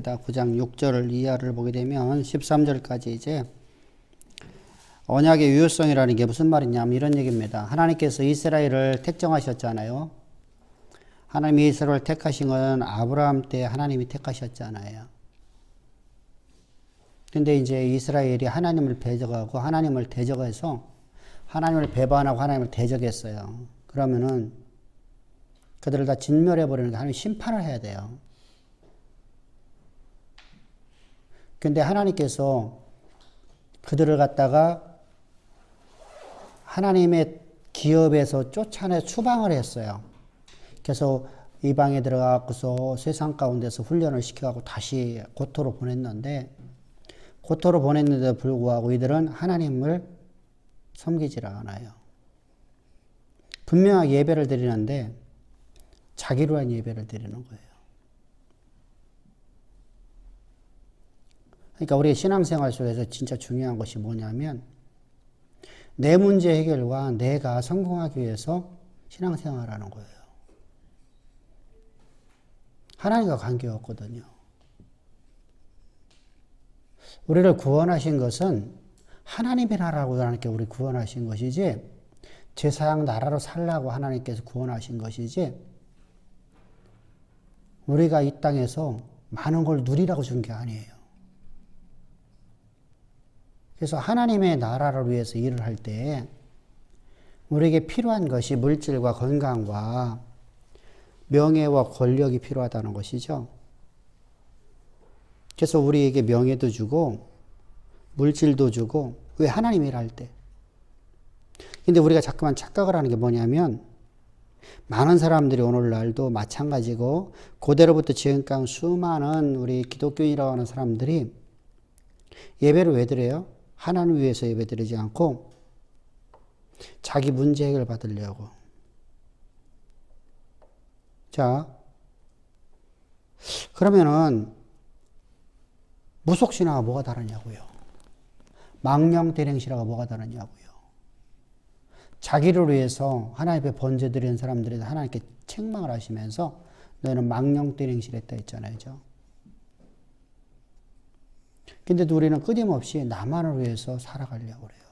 9장 6절 이하를 보게 되면 13절까지 이제 언약의 유효성이라는 게 무슨 말이냐면 이런 얘기입니다. 하나님께서 이스라엘을 택정하셨잖아요. 하나님이 이스라엘을 택하신 건 아브라함 때 하나님이 택하셨잖아요. 근데 이제 이스라엘이 하나님을 배적하고 하나님을 대적해서 하나님을 배반하고 하나님을 대적했어요. 그러면은 그들을 다 진멸해버리는 게 하나님 심판을 해야 돼요. 근데 하나님께서 그들을 갖다가 하나님의 기업에서 쫓아내 추방을 했어요. 그래서 이방에 들어가고서 세상 가운데서 훈련을 시켜가고 다시 고토로 보냈는데 고토로 보냈는데도 불구하고 이들은 하나님을 섬기질 않아요. 분명하게 예배를 드리는데 자기로 한 예배를 드리는 거예요. 그러니까 우리의 신앙생활 속에서 진짜 중요한 것이 뭐냐면 내 문제 해결과 내가 성공하기 위해서 신앙생활하는 거예요. 하나님과 관계가 없거든요. 우리를 구원하신 것은 하나님의 나라라고 하나님께 우리 구원하신 것이지 제사장 나라로 살라고 하나님께서 구원하신 것이지 우리가 이 땅에서 많은 걸 누리라고 준 게 아니에요. 그래서 하나님의 나라를 위해서 일을 할 때 우리에게 필요한 것이 물질과 건강과 명예와 권력이 필요하다는 것이죠. 그래서 우리에게 명예도 주고 물질도 주고 왜 하나님 일할 때. 근데 우리가 자꾸만 착각을 하는 게 뭐냐면 많은 사람들이 오늘날도 마찬가지고 고대로부터 지금까지 수많은 우리 기독교인이라고 하는 사람들이 예배를 왜 드려요? 하나님 위해서 예배 드리지 않고 자기 문제 해결 받으려고. 자, 그러면은 무속신앙과 뭐가 다르냐고요. 망령대행신앙과 뭐가 다르냐고요. 자기를 위해서 하나님 앞에 번제 드리는 사람들이 하나님께 책망을 하시면서 너희는 망령대행실했다 했잖아요. 그죠? 근데도 우리는 끊임없이 나만을 위해서 살아가려고 그래요.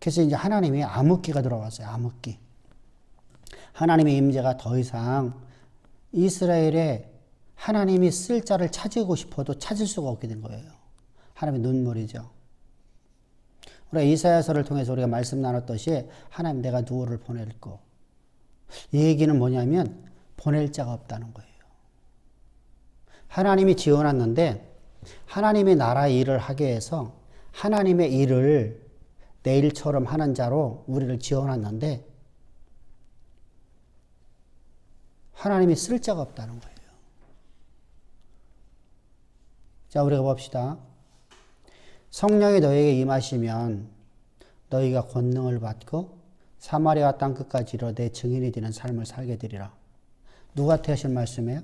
그래서 이제 하나님이 암흑기가 들어왔어요. 암흑기. 하나님의 임재가 더 이상 이스라엘에 하나님이 쓸 자를 찾고 싶어도 찾을 수가 없게 된 거예요. 하나님의 눈물이죠. 우리가 이사야서를 통해서 우리가 말씀 나눴듯이 하나님 내가 누구를 보낼고 이 얘기는 뭐냐면 보낼 자가 없다는 거예요. 하나님이 지어놨는데 하나님의 나라 일을 하게 해서 하나님의 일을 내 일처럼 하는 자로 우리를 지어놨는데 하나님이 쓸 자가 없다는 거예요. 자, 우리가 봅시다. 성령이 너에게 임하시면 너희가 권능을 받고 사마리아 땅 끝까지 이르러 내 증인이 되는 삶을 살게 되리라. 누구한테 하신 말씀이에요?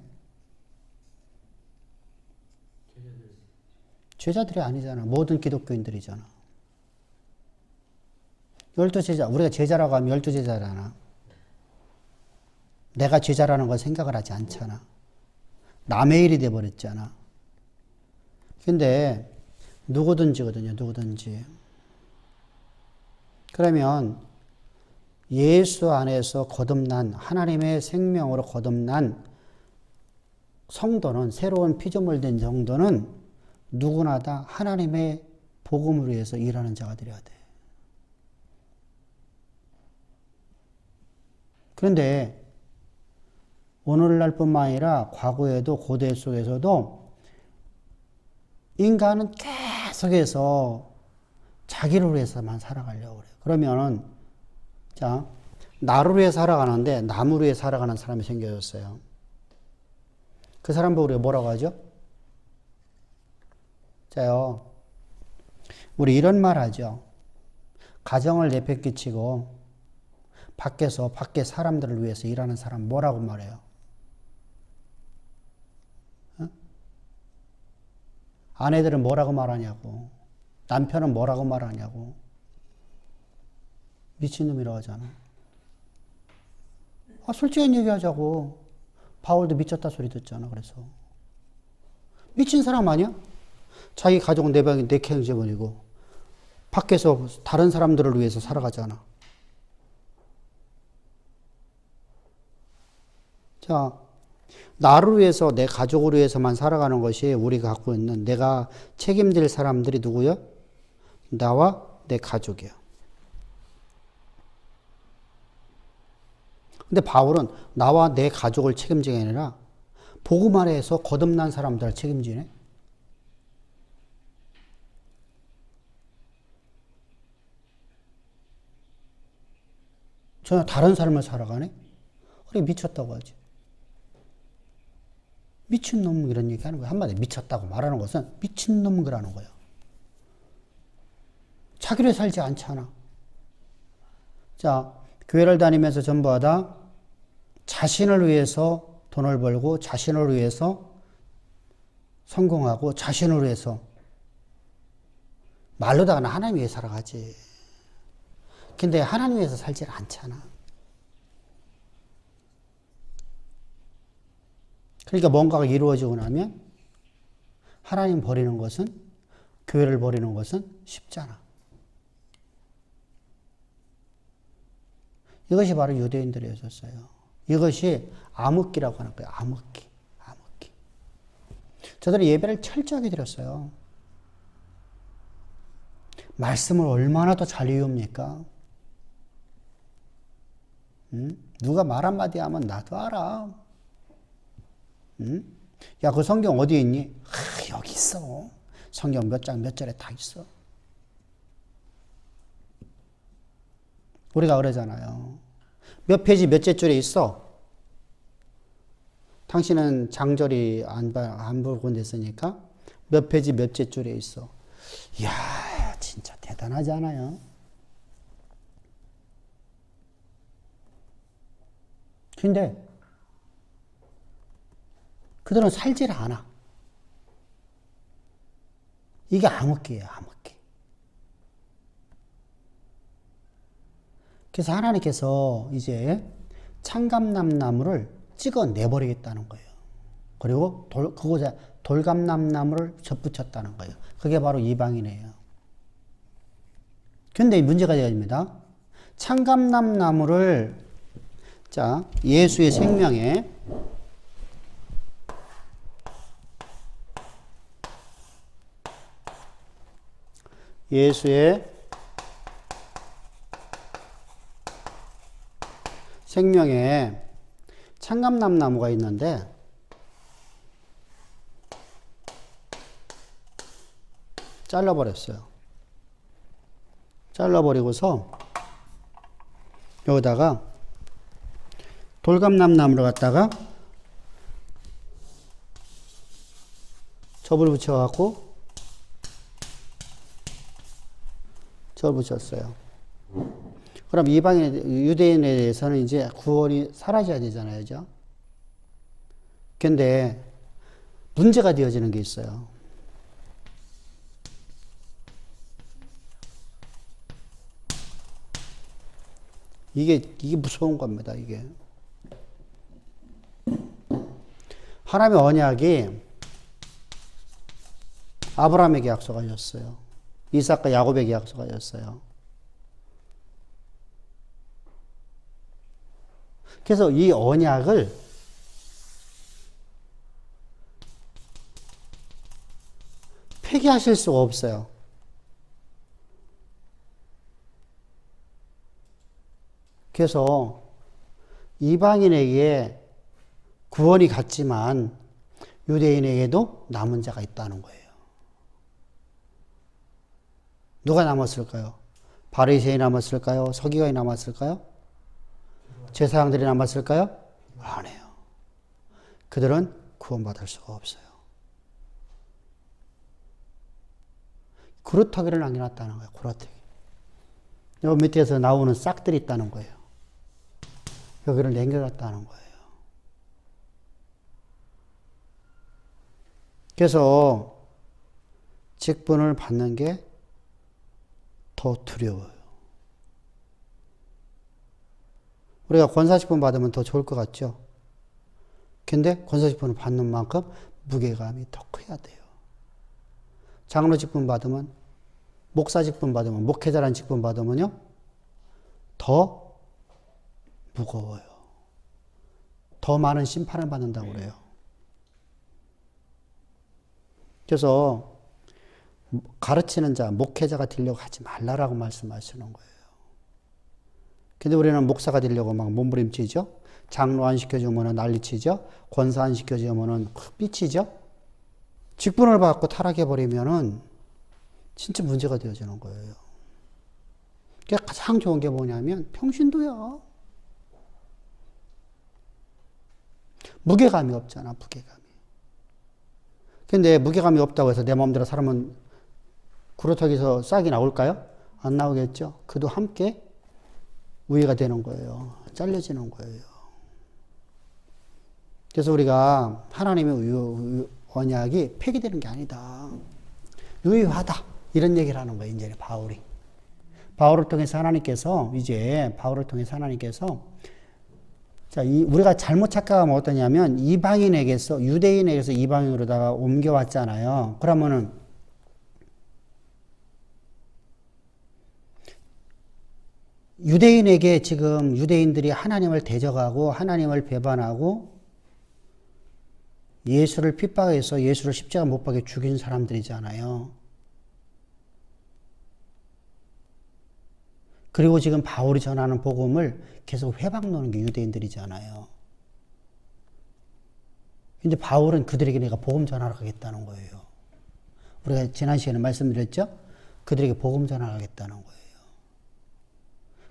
제자들이 아니잖아. 모든 기독교인들이잖아. 12제자. 우리가 제자라고 하면 12제자잖아. 내가 제자라는 걸 생각을 하지 않잖아. 남의 일이 돼버렸잖아. 근데 누구든지거든요. 누구든지. 그러면 예수 안에서 거듭난 하나님의 생명으로 거듭난 성도는 새로운 피조물 된 성도는 누구나 다 하나님의 복음을 위해서 일하는 자가 되어야 돼. 그런데 오늘날뿐만 아니라 과거에도 고대 속에서도 인간은 계속해서 자기를 위해서만 살아가려고 그래요. 그러면은 자, 나를 위해 살아가는데 남을 위해 살아가는 사람이 생겨졌어요. 그 사람 보고 우리가 뭐라고 하죠? 자요, 우리 이런 말 하죠. 가정을 내팽개치고 밖에 사람들을 위해서 일하는 사람 뭐라고 말해요? 어? 아내들은 뭐라고 말하냐고. 남편은 뭐라고 말하냐고. 미친놈이라고 하잖아. 솔직한 얘기하자고. 바울도 미쳤다 소리 듣잖아. 그래서 미친 사람 아니야? 자기 가족은 내 방에 내게 행제버리고 밖에서 다른 사람들을 위해서 살아가잖아. 자, 나를 위해서 내 가족을 위해서만 살아가는 것이 우리가 갖고 있는 내가 책임질 사람들이 누구야? 나와 내 가족이야. 근데 바울은 나와 내 가족을 책임지게 아니라 복음 아래에서 거듭난 사람들을 책임지네. 전혀 다른 삶을 살아가네. 그래 미쳤다고 하지. 미친놈 이런 얘기 하는 거야. 한마디 미쳤다고 말하는 것은 미친놈 그러는 거야. 자기를 살지 않잖아. 자, 교회를 다니면서 전부 다 자신을 위해서 돈을 벌고 자신을 위해서 성공하고 자신을 위해서 말로다가는 하나님 위해 살아가지. 근데 하나님 위해서 살지 않잖아. 그러니까 뭔가가 이루어지고 나면 하나님 버리는 것은, 교회를 버리는 것은 쉽잖아. 이것이 바로 유대인들이었어요. 이것이 암흑기라고 하는 거예요. 암흑기. 암흑기. 저들은 예배를 철저하게 드렸어요. 말씀을 얼마나 더 잘 외웁니까? 누가 말 한마디 하면 나도 알아. 야, 그 성경 어디에 있니? 아, 여기 있어. 성경 몇 장 몇 절에 다 있어. 우리가 그러잖아요. 몇 페이지 몇째 줄에 있어. 당신은 장절이 안 보고 됐으니까 몇 페이지 몇째 줄에 있어. 이야, 진짜 대단하지 않아요? 근데 그들은 살지를 않아. 이게 암흑기예요, 암흑기. 그래서 하나님께서 이제 창감남나무를 찍어 내버리겠다는 거예요. 그리고 그곳에 돌감남나무를 접붙였다는 거예요. 그게 바로 이방인이에요. 근데 문제가 되어집니다. 창감남나무를, 자, 예수의 생명에 창감남나무가 있는데 잘라버렸어요. 잘라버리고서 여기다가 돌감남나무를 갖다가 접을 붙여갖고 접을 붙였어요. 그럼 유대인에 대해서는 이제 구원이 사라져야 되잖아요. 그죠? 근데 문제가 되어지는 게 있어요. 이게 무서운 겁니다, 이게. 하나님의 언약이 아브라함에게 약속하셨어요. 이삭과 야곱에게 약속하셨어요. 그래서 이 언약을 폐기하실 수가 없어요. 그래서 이방인에게 구원이 갔지만 유대인에게도 남은 자가 있다는 거예요. 누가 남았을까요? 바리새인이 남았을까요? 서기관이 남았을까요? 제사장들이 남았을까요? 아니에요. 그들은 구원받을 수가 없어요. 구루터기를 남겨놨다는 거예요. 구루터기. 여기 밑에서 나오는 싹들이 있다는 거예요. 여기를 남겨놨다는 거예요. 그래서 직분을 받는 게 더 두려워요. 우리가 권사직분 받으면 더 좋을 것 같죠? 근데 권사 직분을 받는 만큼 무게감이 더 커야 돼요. 장로 직분 받으면, 목사 직분 받으면, 목회자라는 직분 받으면요, 더 무거워요. 더 많은 심판을 받는다고 그래요. 그래서 가르치는 자, 목회자가 되려고 하지 말라라고 말씀하시는 거예요. 근데 우리는 목사가 되려고 막 몸부림치죠. 장로 안 시켜주면 난리치죠. 권사 안 시켜주면 삐치죠. 직분을 받고 타락해버리면은 진짜 문제가 되어지는 거예요. 그러니까 가장 좋은 게 뭐냐면 평신도야. 무게감이 없잖아, 무게감이. 근데 무게감이 없다고 해서 내 마음대로 살면 구루터기에서 싹이 나올까요? 안 나오겠죠. 그도 함께 우회가 되는 거예요. 잘려지는 거예요. 그래서 우리가 하나님의 언약이 폐기되는 게 아니다. 유효하다. 이런 얘기를 하는 거예요. 이제 바울이. 바울을 통해서 하나님께서 자, 우리가 잘못 착각하면 어떠냐면 이방인에게서 유대인에게서 이방인으로다가 옮겨왔잖아요. 그러면은 유대인에게 지금 유대인들이 하나님을 대적하고 하나님을 배반하고 예수를 핍박해서 예수를 십자가 못 박게 죽인 사람들이잖아요. 그리고 지금 바울이 전하는 복음을 계속 회방노는 게 유대인들이잖아요. 근데 바울은 그들에게 내가 복음 전하러 가겠다는 거예요. 우리가 지난 시간에 말씀드렸죠? 그들에게 복음 전하러 가겠다는 거예요.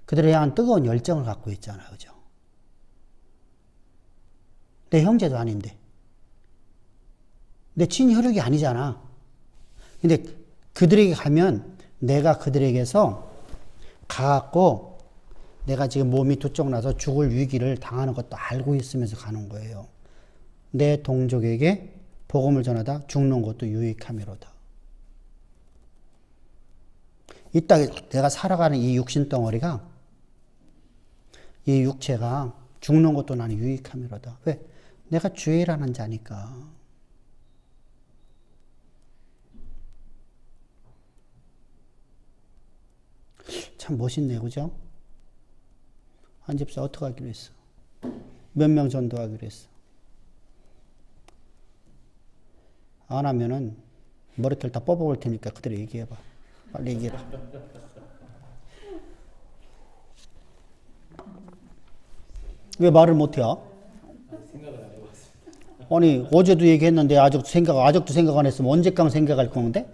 그들에 대한 뜨거운 열정을 갖고 있잖아요. 그죠? 내 형제도 아닌데. 내 친혈육이 아니잖아. 근데 그들에게 가면 내가 그들에게서 가갖고 내가 지금 몸이 두쪽 나서 죽을 위기를 당하는 것도 알고 있으면서 가는 거예요. 내 동족에게 복음을 전하다 죽는 것도 유익함이로다. 이 땅에 내가 살아가는 이 육신 덩어리가, 이 육체가 죽는 것도 나는 유익함이로다. 왜? 내가 주의 일하는 자니까. 참 멋있네, 그죠? 한 집사 어떻게 하기로 했어? 몇 명 전도하기로 했어? 안 하면은 머리털 다 뽑아볼 테니까 그대로 얘기해봐. 빨리 얘기해봐. 왜 말을 못해요? 아니, 어제도 얘기했는데 아직도 생각 안 했으면 언제까지 생각할 건데?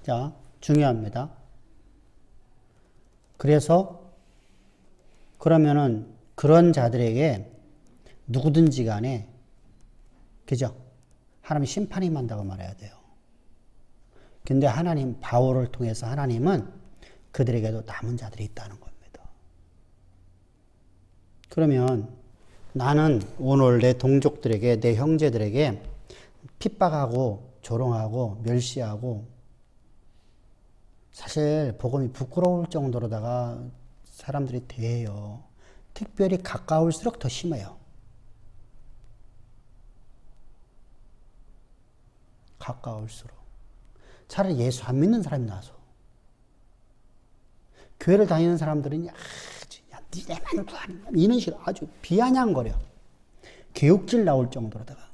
자, 중요합니다. 그래서 그러면은 그런 자들에게 누구든지 간에, 그죠? 하나님 심판이 임한다고 말해야 돼요. 근데 하나님, 바울을 통해서 하나님은 그들에게도 남은 자들이 있다는 겁니다. 그러면 나는 오늘 내 동족들에게, 내 형제들에게 핍박하고 조롱하고 멸시하고 사실 복음이 부끄러울 정도로다가 사람들이 대해요. 특별히 가까울수록 더 심해요. 가까울수록. 차라리 예수 안 믿는 사람이 나서. 교회를 다니는 사람들은 니네만 구하는 거야. 이런 식으로 아주 비아냥거려. 개욕질 나올 정도로다가.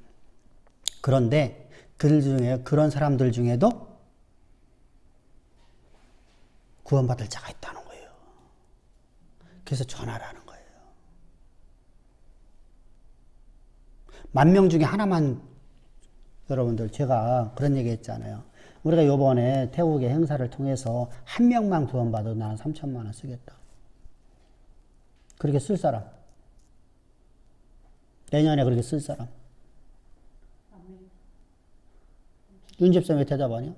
그런데 그런 사람들 중에도 구원받을 자가 있다는 거예요. 그래서 전하라는 거예요. 10,000명 중에 하나만, 여러분들 제가 그런 얘기 했잖아요. 우리가 요번에 태국의 행사를 통해서 한 명만 구원받아도 나는 3,000만 원 쓰겠다. 그렇게 쓸 사람. 내년에 그렇게 쓸 사람. 윤 집사 왜 대답하냐?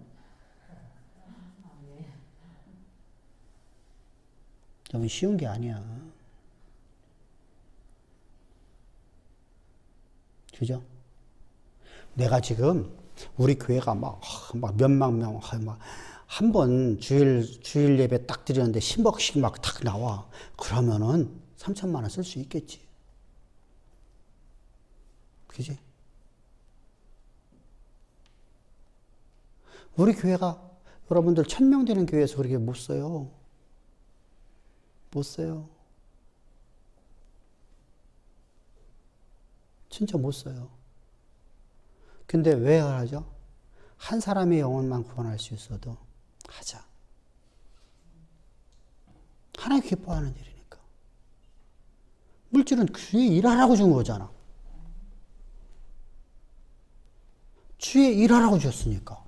너무 쉬운 게 아니야. 그죠? 내가 지금 우리 교회가 막 몇만 명, 한 번 주일 예배 딱 드리는데 10억씩 막 탁 나와. 그러면은 3,000만 원 쓸 수 있겠지. 그지? 우리 교회가 여러분들 1000명 되는 교회에서 그렇게 못 써요. 못 써요. 진짜 못 써요. 근데 왜 하죠? 한 사람의 영혼만 구원할 수 있어도 하자. 하나님 기뻐하는 일이니까. 물질은 주의 일하라고 준 거잖아. 주의 일하라고 줬으니까.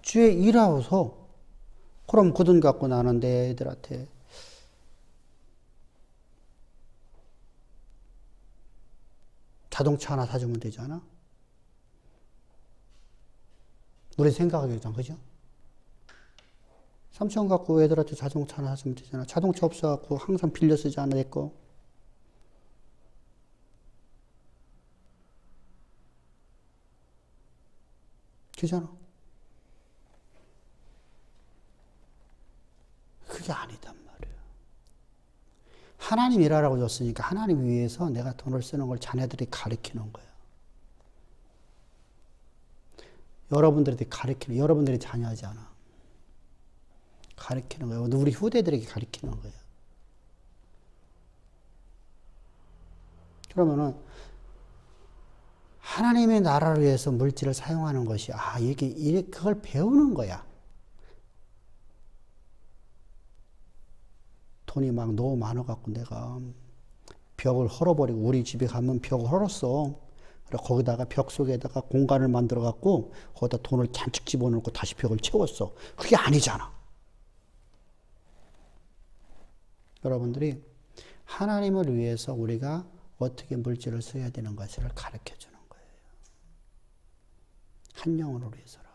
주의 일하고서 그럼 그 돈 갖고 나는 내 애들한테 자동차 하나 사주면 되잖아. 우리 생각하기잖아, 그죠? 3천 갖고 애들한테 자동차 하나 사주면 되잖아. 자동차 없어갖고 항상 빌려 쓰지 않아, 내 거. 그잖아. 그게 아니단 말이에요. 하나님 일하라고 줬으니까 하나님 위해서 내가 돈을 쓰는 걸 자녀들이 가르치는 거예요. 여러분들이 자녀잖아. 가르치는 거예요. 우리 후대들에게 가르치는 거예요. 그러면은 하나님의 나라를 위해서 물질을 사용하는 것이 그걸 배우는 거야. 돈이 막 너무 많아갖고 내가 벽을 헐어버리고 우리 집에 가면 벽을 헐었어. 그래서 거기다가 벽 속에다가 공간을 만들어갖고 거기다 돈을 잔뜩 집어넣고 다시 벽을 채웠어. 그게 아니잖아. 여러분들이 하나님을 위해서 우리가 어떻게 물질을 써야 되는 것을 가르쳐 주는 거예요. 한 영혼을 위해서라면.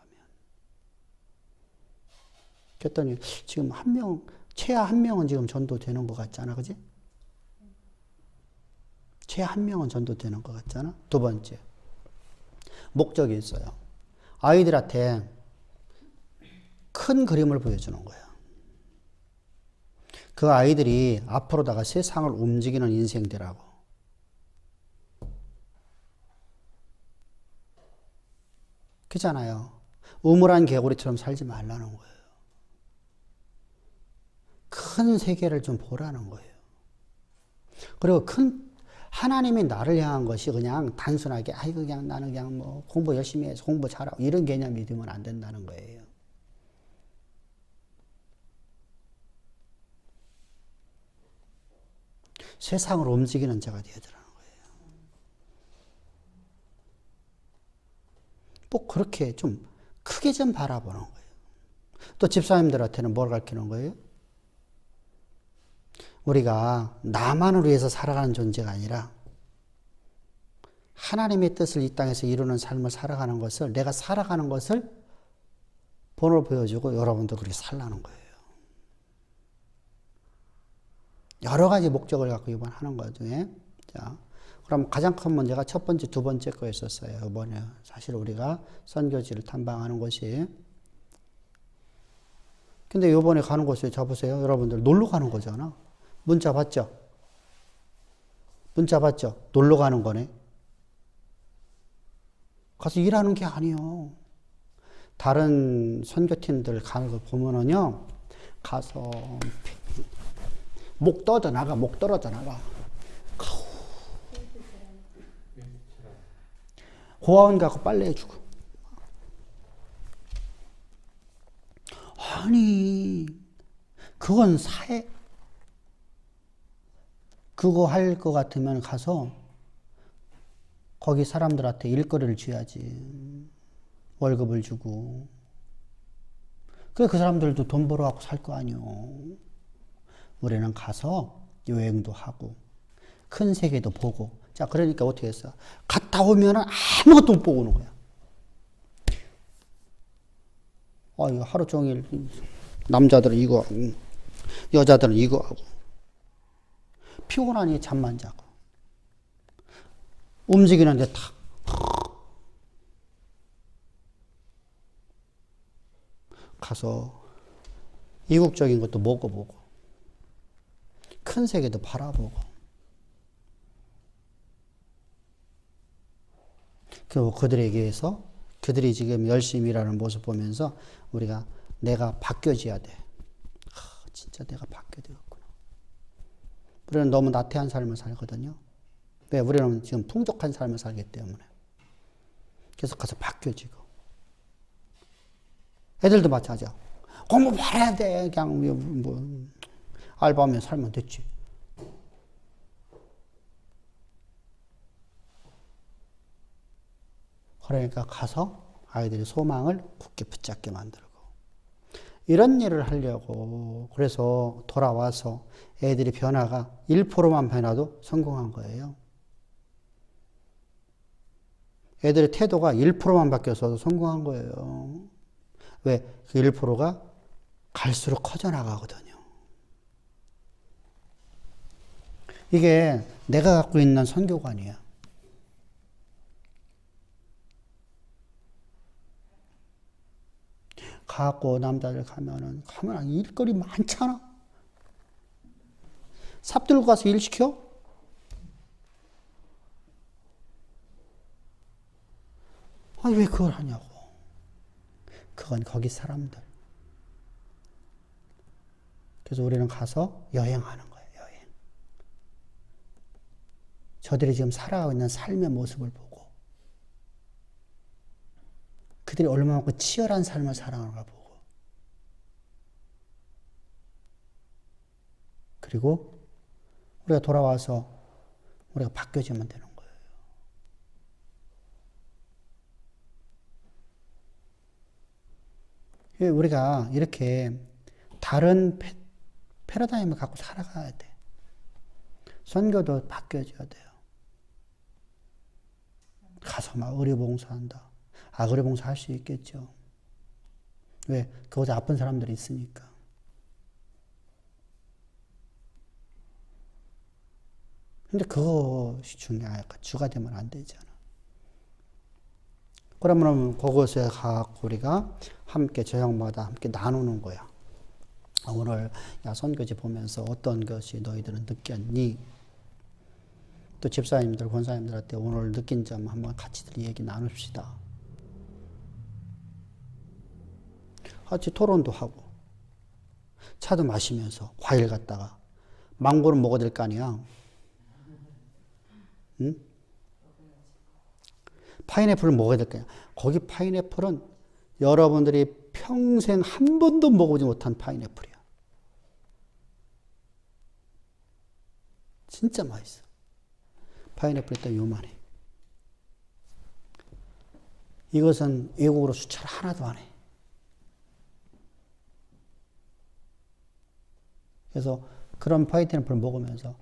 그랬더니 지금 최하 한 명은 지금 전도되는 것 같잖아. 그지? 최하 한 명은 전도되는 것 같잖아. 두 번째. 목적이 있어요. 아이들한테 큰 그림을 보여주는 거예요. 그 아이들이 앞으로다가 세상을 움직이는 인생들하고 그잖아요. 우물안 개구리처럼 살지 말라는 거예요. 큰 세계를 좀 보라는 거예요. 그리고 하나님이 나를 향한 것이 그냥 단순하게 그냥 나는 그냥 뭐 공부 열심히 해서 공부 잘하고 이런 개념이 되면 안 된다는 거예요. 세상을 움직이는 자가 되어야 되는 거예요. 꼭 그렇게 좀 크게 좀 바라보는 거예요. 또 집사님들한테는 뭘 가르치는 거예요? 우리가 나만을 위해서 살아가는 존재가 아니라 하나님의 뜻을 이 땅에서 이루는 삶을 살아가는 것을 내가 살아가는 것을 본을 보여주고 여러분도 그렇게 살라는 거예요. 여러 가지 목적을 갖고 이번 하는 것 중에 자 그럼 가장 큰 문제가 첫 번째, 두 번째 거였었어요. 이번에 사실 우리가 선교지를 탐방하는 곳이 근데 이번에 가는 곳에 잡으세요. 여러분들 놀러 가는 거잖아. 문자 봤죠? 문자 봤죠? 놀러 가는 거네. 가서 일하는 게 아니요. 다른 선교팀들 가는 거 보면은요, 가서 목 떨어져 나가. 고아원 가고 빨래 해주고. 아니, 그건 그거 할 것 같으면 가서 거기 사람들한테 일거리를 줘야지. 월급을 주고. 그래, 그 사람들도 돈 벌어갖고 살 거 아니요. 우리는 가서 여행도 하고, 큰 세계도 보고. 자, 그러니까 어떻게 했어? 갔다 오면은 아무것도 못 보고 오는 거야. 이거 하루 종일, 남자들은 이거 하고, 여자들은 이거 하고. 피곤하니 잠만 자고. 움직이는데 탁. 가서 이국적인 것도 먹어보고 큰 세계도 바라보고 그리고 그들에게서 그들이 지금 열심히 일하는 모습 보면서 우리가 내가 바뀌어져야 돼. 진짜 내가 바뀌어야 되겠구나. 우리는 너무 나태한 삶을 살거든요. 왜? 우리는 지금 풍족한 삶을 살기 때문에. 그래서 가서 바뀌어지고. 애들도 마찬가지야. 공부 잘해야 돼. 그냥 뭐 알바하면 살면 됐지. 그러니까 가서 아이들의 소망을 굳게 붙잡게 만들고. 이런 일을 하려고 그래서 돌아와서 애들이 변화가 1%만 변화도 성공한 거예요. 애들의 태도가 1%만 바뀌어서 성공한 거예요. 왜? 그 1%가 갈수록 커져나가거든요. 이게 내가 갖고 있는 선교관이야. 갖고 남자들 가면 일거리 많잖아. 삽 들고 가서 일 시켜? 아니, 왜 그걸 하냐고. 그건 거기 사람들. 그래서 우리는 가서 여행하는 거예요, 여행. 저들이 지금 살아가고 있는 삶의 모습을 보고, 그들이 얼마만큼 치열한 삶을 살아가는가 보고, 그리고 우리가 돌아와서 우리가 바뀌어지면 되는 거예요. 우리가 이렇게 다른 패러다임을 갖고 살아가야 돼. 선교도 바뀌어져야 돼요. 가서 막 의료봉사한다. 의료봉사 할 수 있겠죠. 왜? 그곳에 아픈 사람들이 있으니까. 근데 그것이 중요해. 주가 되면 안 되잖아. 그러면 그곳에 가고 우리가 함께 저녁마다 함께 나누는 거야. 오늘 선교지 보면서 어떤 것이 너희들은 느꼈니? 또 집사님들, 권사님들한테 오늘 느낀 점 한번 같이들 얘기 나눕시다. 같이 토론도 하고 차도 마시면서 과일 갖다가 망고는 먹어야 될 거 아니야. 응? 파인애플을 먹어야 될 거야. 거기 파인애플은 여러분들이 평생 한 번도 먹어보지 못한 파인애플이야. 진짜 맛있어. 파인애플이 또 요만해. 이것은 외국으로 수출 하나도 안 해. 그래서 그런 파인애플을 먹으면서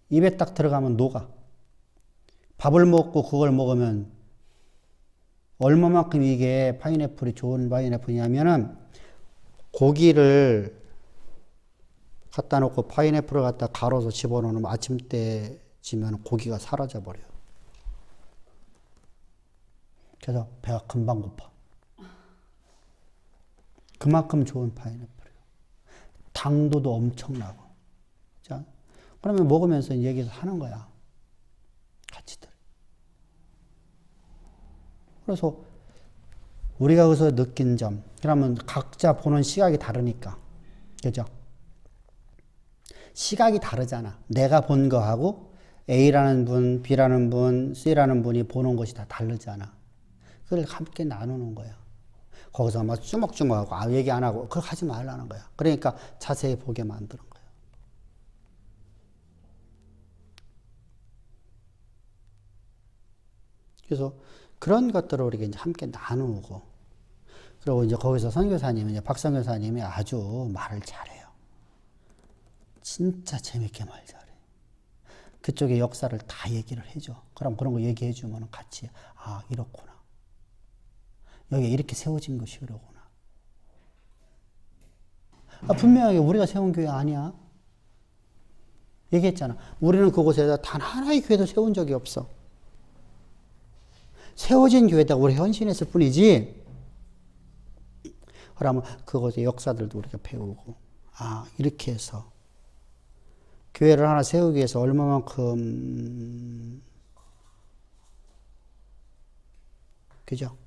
입에 딱 들어가면 녹아. 밥을 먹고 그걸 먹으면 얼마만큼 이게 파인애플이 좋은 파인애플이냐면은 고기를 갖다 놓고 파인애플을 갖다 갈아서 집어넣으면 아침 때지면 고기가 사라져 버려요. 그래서 배가 금방 고파. 그만큼 좋은 파인애플이에요. 당도도 엄청나고. 자, 그러면 먹으면서 얘기를 하는 거야. 같이들. 그래서 우리가 거기서 느낀 점, 그러면 각자 보는 시각이 다르니까. 그죠? 시각이 다르잖아. 내가 본 거하고 A라는 분, B라는 분, C라는 분이 보는 것이 다 다르잖아. 그걸 함께 나누는 거야. 거기서 막 주먹주먹하고 얘기 안 하고 그걸 하지 말라는 거야. 그러니까 자세히 보게 만드는 거야. 그래서 그런 것들을 우리가 이제 함께 나누고, 그리고 이제 거기서 선교사님이, 이제 박선교사님이 아주 말을 잘해요. 진짜 재밌게 말 잘해. 그쪽의 역사를 다 얘기를 해줘. 그럼 그런 거 얘기해주면 같이, 이렇구나. 여기 이렇게 세워진 것이 그러구나. 분명하게 우리가 세운 교회 아니야. 얘기했잖아. 우리는 그곳에다 단 하나의 교회도 세운 적이 없어. 세워진 교회에다 우리 헌신했을 뿐이지. 그러면 그곳의 역사들도 우리가 배우고, 이렇게 해서 교회를 하나 세우기 위해서 얼마만큼 그죠?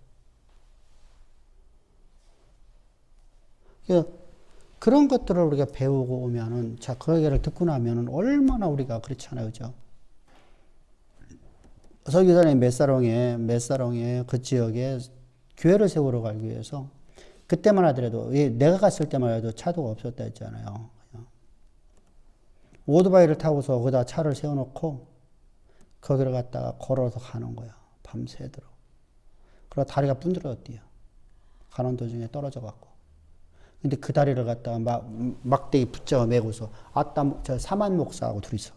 그런 것들을 우리가 배우고 오면은, 자, 그 얘기를 듣고 나면은 얼마나 우리가 그렇잖아요. 그죠? 설교사님 메사롱에 그 지역에 교회를 세우러 가기 위해서 그때만 하더라도, 내가 갔을 때만 해도 차도가 없었다 했잖아요. 오토바이를 타고서 거기다 차를 세워놓고 거기를 갔다가 걸어서 가는 거야. 밤새도록. 그러다 다리가 분들어졌대요. 가는 도중에 떨어져 갖고. 근데 그 다리를 갖다가 막대기 붙잡아 메고서, 저 사만 목사하고 둘이서.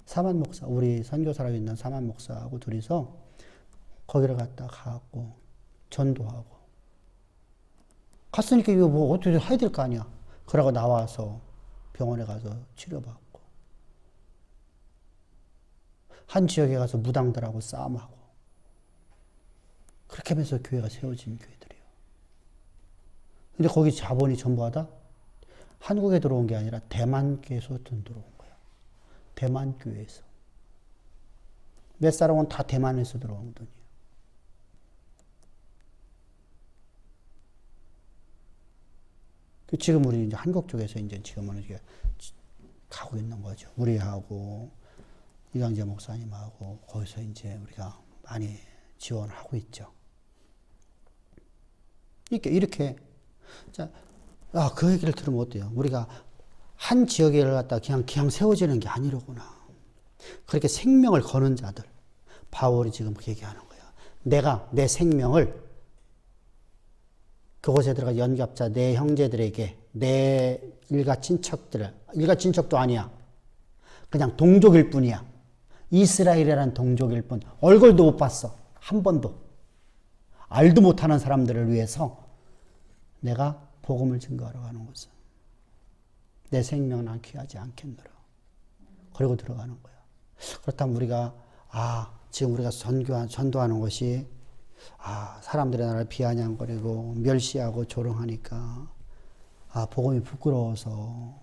사만 목사, 우리 선교사라고 있는 사만 목사하고 둘이서 거기를 갔다 가갖고 전도하고. 갔으니까 이거 뭐 어떻게 해야 될 거 아니야. 그러고 나와서 병원에 가서 치료받고. 한 지역에 가서 무당들하고 싸움하고. 그렇게 하면서 교회가 세워진 교회들이에요. 근데 거기 자본이 전부 다 한국에 들어온 게 아니라 대만 교회에서 들어온 거예요. 대만 교회에서. 몇 사람은 다 대만에서 들어온 돈이에요. 지금 우리 이제 한국 쪽에서 이제 지금은 이게 가고 있는 거죠. 우리하고 이강재 목사님하고 거기서 이제 우리가 많이 지원하고 있죠. 이렇게. 자, 그 얘기를 들으면 어때요? 우리가 한 지역을 갖다 그냥 세워지는 게 아니로구나. 그렇게 생명을 거는 자들. 바울이 지금 그 얘기하는 거야. 내가 내 생명을 그곳에 들어가 연갑자 내 형제들에게, 내 일가 친척도 아니야. 그냥 동족일 뿐이야. 이스라엘이라는 동족일 뿐. 얼굴도 못 봤어. 한 번도. 알도 못하는 사람들을 위해서 내가 복음을 증거하러 가는 것은 내 생명은 난 귀하지 않겠노라. 그리고 들어가는 거야. 그렇다면 우리가 지금 우리가 전도하는 것이 사람들이 나를 비아냥거리고 멸시하고 조롱하니까 복음이 부끄러워서,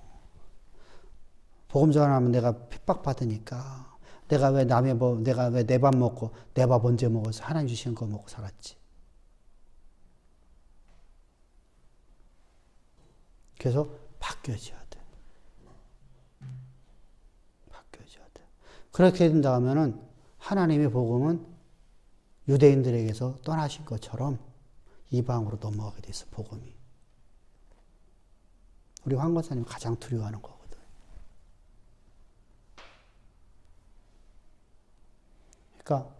복음 전하면 내가 핍박받으니까, 내가 왜 내 밥 먹고 내 밥 언제 먹어서 하나님 주시는 거 먹고 살았지. 그래서 바뀌어져야 돼. 바뀌어져야 돼. 그렇게 된다 하면은 하나님의 복음은 유대인들에게서 떠나신 것처럼 이방으로 넘어가게 돼 있어, 복음이. 우리 황 권사님이 가장 두려워하는 거거든. 그러니까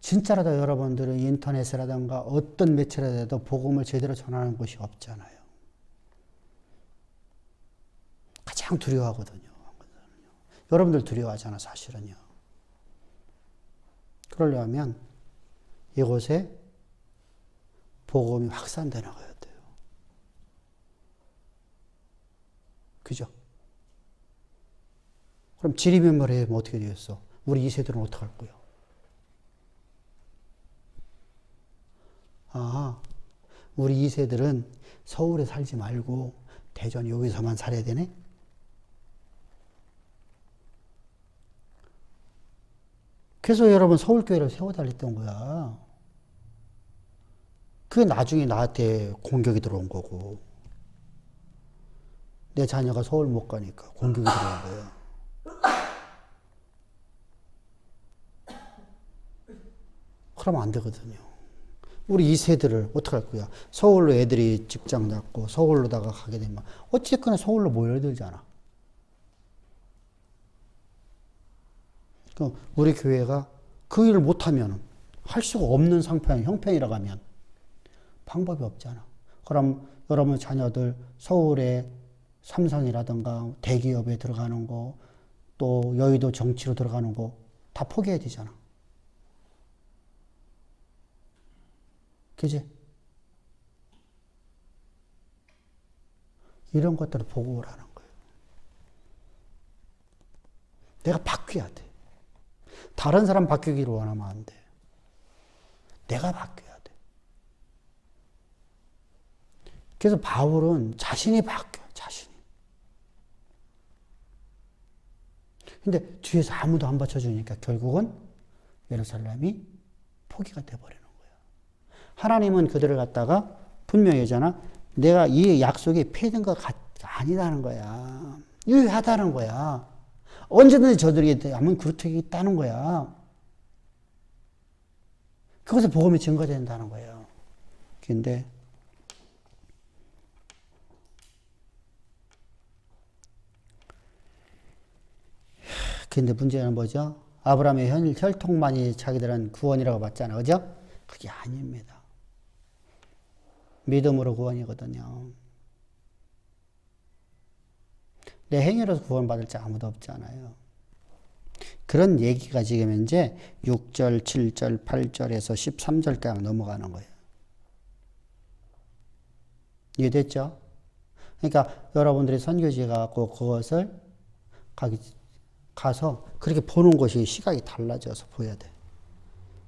진짜로도 여러분들은 인터넷이라든가 어떤 매체라도 복음을 제대로 전하는 곳이 없잖아요. 가장 두려워하거든요. 여러분들 두려워하잖아, 사실은요. 그러려면 이곳에 복음이 확산돼 나가야 돼요. 그죠? 그럼 지리멸멸하면 어떻게 되겠어? 우리 2세들은 어떡할 거예요? 우리 2세들은 서울에 살지 말고 대전 여기서만 살아야 되네? 그래서 여러분 서울교회를 세워달랬던 거야. 그게 나중에 나한테 공격이 들어온 거고. 내 자녀가 서울 못 가니까 공격이 들어온 거예요. 그러면 안 되거든요. 우리 2세들을 어떡할 거야? 서울로 애들이 직장 잡고 서울로다가 가게 되면 어쨌거나 서울로 모여들잖아. 우리 교회가 그 일을 못하면 할 수가 없는 형편이라고 하면 방법이 없잖아. 그럼 여러분 자녀들 서울에 삼성이라든가 대기업에 들어가는 거, 또 여의도 정치로 들어가는 거 다 포기해야 되잖아. 그지? 이런 것들을 보고 오라는 거예요. 내가 바뀌어야 돼. 다른 사람 바뀌기를 원하면 안 돼. 내가 바뀌어야 돼. 그래서 바울은 자신이 바뀌어, 자신이. 근데 뒤에서 아무도 안 받쳐주니까 결국은 예루살렘이 포기가 돼버리는 거예요. 하나님은 그들을 갖다가 분명히 하잖아. 내가 이 약속이 폐된 것 아니다는 거야. 유효하다는 거야. 언제든지 저들에게 하면 그렇게 있다는 거야. 그것에 복음이 증거된다는 거예요. 근데 문제는 뭐죠? 아브라함의 혈통만이 자기들은 구원이라고 봤잖아. 그죠? 그게 아닙니다. 믿음으로 구원이거든요. 내 행위로서 구원받을 자 아무도 없잖아요. 그런 얘기가 지금 이제 6절, 7절, 8절에서 13절까지 넘어가는 거예요. 이해됐죠? 그러니까 여러분들이 선교지에 가고 그것을 가서 그렇게 보는 것이 시각이 달라져서 보여야 돼.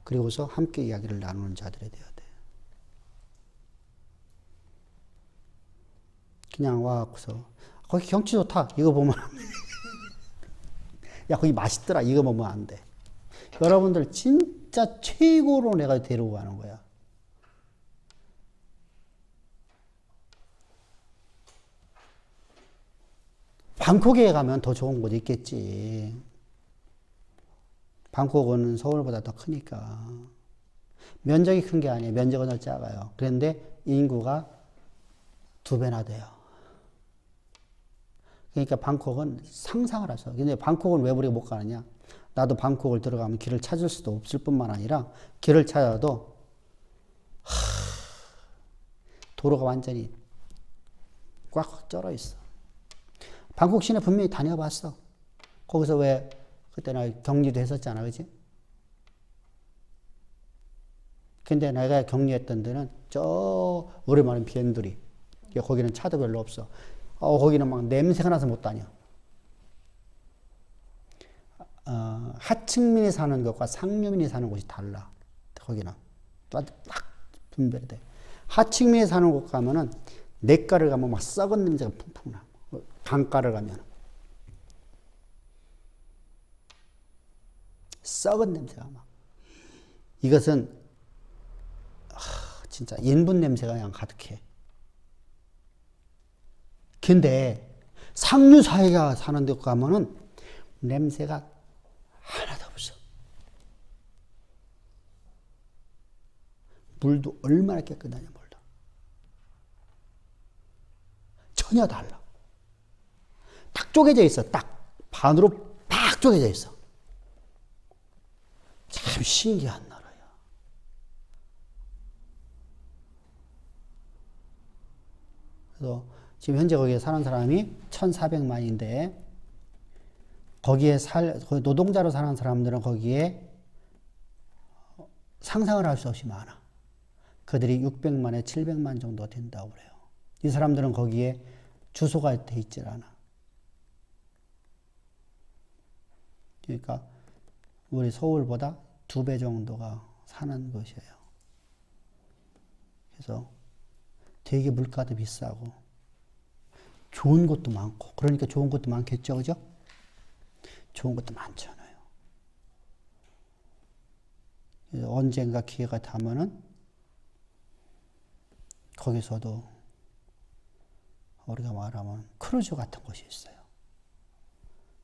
그리고서 함께 이야기를 나누는 자들이 되어야 돼. 그냥 와서 거기 경치 좋다. 이거 보면 야 거기 맛있더라. 이거 보면 안 돼. 여러분들 진짜 최고로 내가 데리고 가는 거야. 방콕에 가면 더 좋은 곳 있겠지. 방콕은 서울보다 더 크니까. 면적이 큰 게 아니에요. 면적은 더 작아요. 그런데 인구가 2배나 돼요. 그러니까 방콕은 상상을 하죠. 근데 방콕은 왜 우리가 못 가느냐? 나도 방콕을 들어가면 길을 찾을 수도 없을 뿐만 아니라 길을 찾아도 도로가 완전히 꽉꽉 쩔어 있어. 방콕 시내 분명히 다녀봤어. 거기서 왜 그때 나 격리도 했었잖아, 그지? 근데 내가 격리했던 데는 저 오랜만에 비엔두리. 거기는 차도 별로 없어. 거기는 막 냄새가 나서 못 다녀. 하층민이 사는 것과 상류민이 사는 곳이 달라. 거기는 딱 분별이 돼. 하층민이 사는 곳 가면은 냇가를 가면 막 썩은 냄새가 풍풍 나. 강가를 가면 썩은 냄새가 막. 이것은 진짜 인분 냄새가 그냥 가득해. 근데 상류 사회가 사는 데 가면은 냄새가 하나도 없어. 물도 얼마나 깨끗하냐, 물도. 전혀 달라. 딱 쪼개져 있어. 딱 반으로 딱 쪼개져 있어. 참 신기한 나라야. 그래서 지금 현재 거기에 사는 사람이 1,400만인데 거기에 노동자로 사는 사람들은 거기에 상상을 할 수 없이 많아. 그들이 600만에 700만 정도 된다고 그래요. 이 사람들은 거기에 주소가 돼 있질 않아. 그러니까 우리 서울보다 2배 정도가 사는 곳이에요. 그래서 되게 물가도 비싸고 좋은 곳도 많고, 그러니까 좋은 곳도 많겠죠, 그죠? 좋은 것도 많잖아요. 언젠가 기회가 닿으면은 거기서도 우리가 말하면 크루즈 같은 곳이 있어요.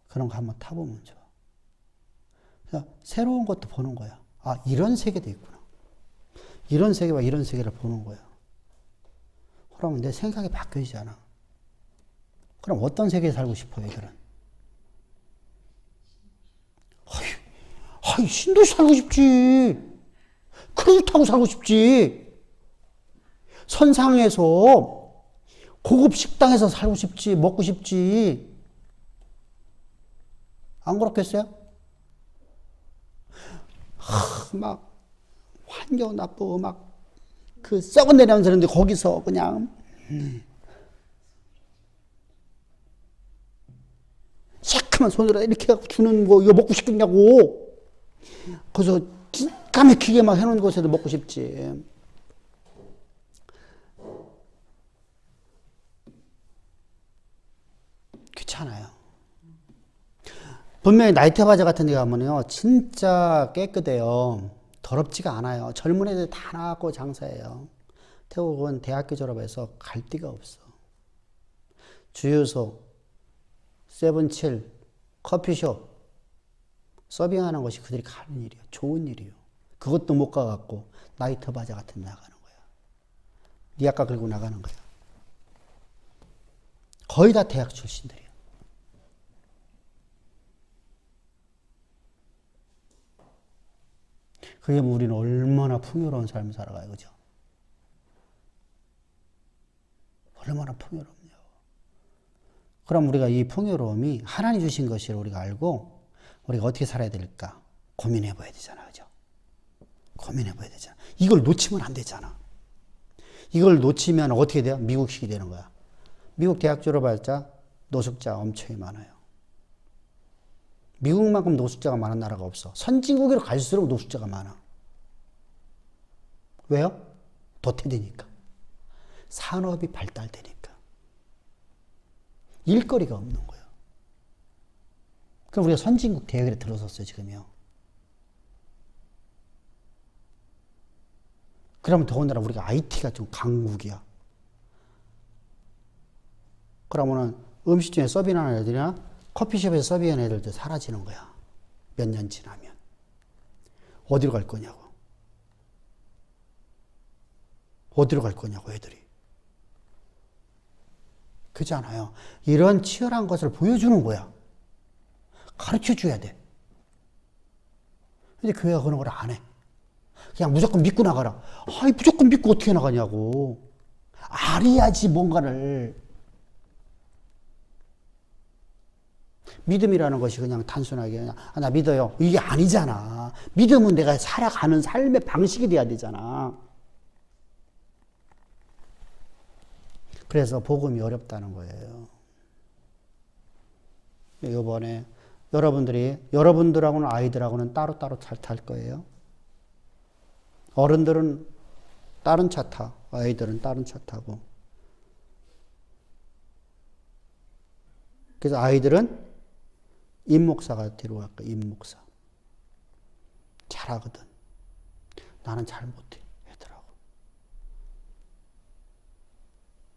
그런 거 한번 타보면 좋아. 그래서 새로운 것도 보는 거야. 아, 이런 세계도 있구나. 이런 세계와 이런 세계를 보는 거야. 그러면 내 생각이 바뀌잖아. 그럼 어떤 세계에 살고 싶어요, 이들은? 신도시 살고 싶지. 크루즈 타고 살고 싶지. 선상에서 고급 식당에서 살고 싶지. 먹고 싶지. 안 그렇겠어요? 막 환경 나쁘고 막 그 썩은 내 냄새 나는데 거기서 그냥 새카만 손으로 이렇게 주는 거 이거 먹고 싶겠냐고. 그래서 기가 막히게 막 해놓은 곳에도 먹고 싶지. 귀찮아요. 분명히 나이트 바자 같은 데 가면요. 진짜 깨끗해요. 더럽지가 않아요. 젊은 애들 다 나왔고 장사해요. 태국은 대학교 졸업해서 갈 데가 없어. 주유소, 세븐칠, 커피숍, 서빙하는 것이 그들이 가는 일이에요. 좋은 일이에요. 그것도 못 가갖고 나이트 바자 같은 데 나가는 거야. 니 아까 긁고 나가는 거야. 거의 다 대학 출신들이에요. 그게 우리는 얼마나 풍요로운 삶을 살아가요. 그죠? 얼마나 풍요롭냐고. 그럼 우리가 이 풍요로움이 하나님 주신 것을 우리가 알고 우리가 어떻게 살아야 될까? 고민해 봐야 되잖아. 그죠? 고민해 봐야 되잖아. 이걸 놓치면 안 되잖아. 이걸 놓치면 어떻게 돼요? 미국식이 되는 거야. 미국 대학 졸업할자 노숙자 엄청 많아요. 미국만큼 노숙자가 많은 나라가 없어. 선진국으로 갈수록 노숙자가 많아. 왜요? 도태되니까. 산업이 발달되니까. 일거리가 없는 거예요. 그럼 우리가 선진국 대역에 들어섰어요, 지금요. 그러면 더군다나 우리가 IT가 좀 강국이야. 그러면은 음식점에 서빙하는 애들이나 커피숍에서 서빙하는 애들도 사라지는 거야. 몇 년 지나면. 어디로 갈 거냐고. 어디로 갈 거냐고, 애들이. 그렇잖아요. 이런 치열한 것을 보여주는 거야. 가르쳐 줘야 돼. 근데 교회가 그런 걸 안 해. 그냥 무조건 믿고 나가라. 아이, 무조건 믿고 어떻게 나가냐고. 알아야지, 뭔가를. 믿음이라는 것이 그냥 단순하게 그냥 나 믿어요. 이게 아니잖아. 믿음은 내가 살아가는 삶의 방식이 돼야 되잖아. 그래서 복음이 어렵다는 거예요. 이번에 여러분들하고는 아이들하고는 따로따로 잘 탈 거예요. 어른들은 다른 차 타. 아이들은 다른 차 타고. 그래서 아이들은 임 목사가 데려갈 거야. 임 목사. 잘하거든. 나는 잘 못해. 하더라고.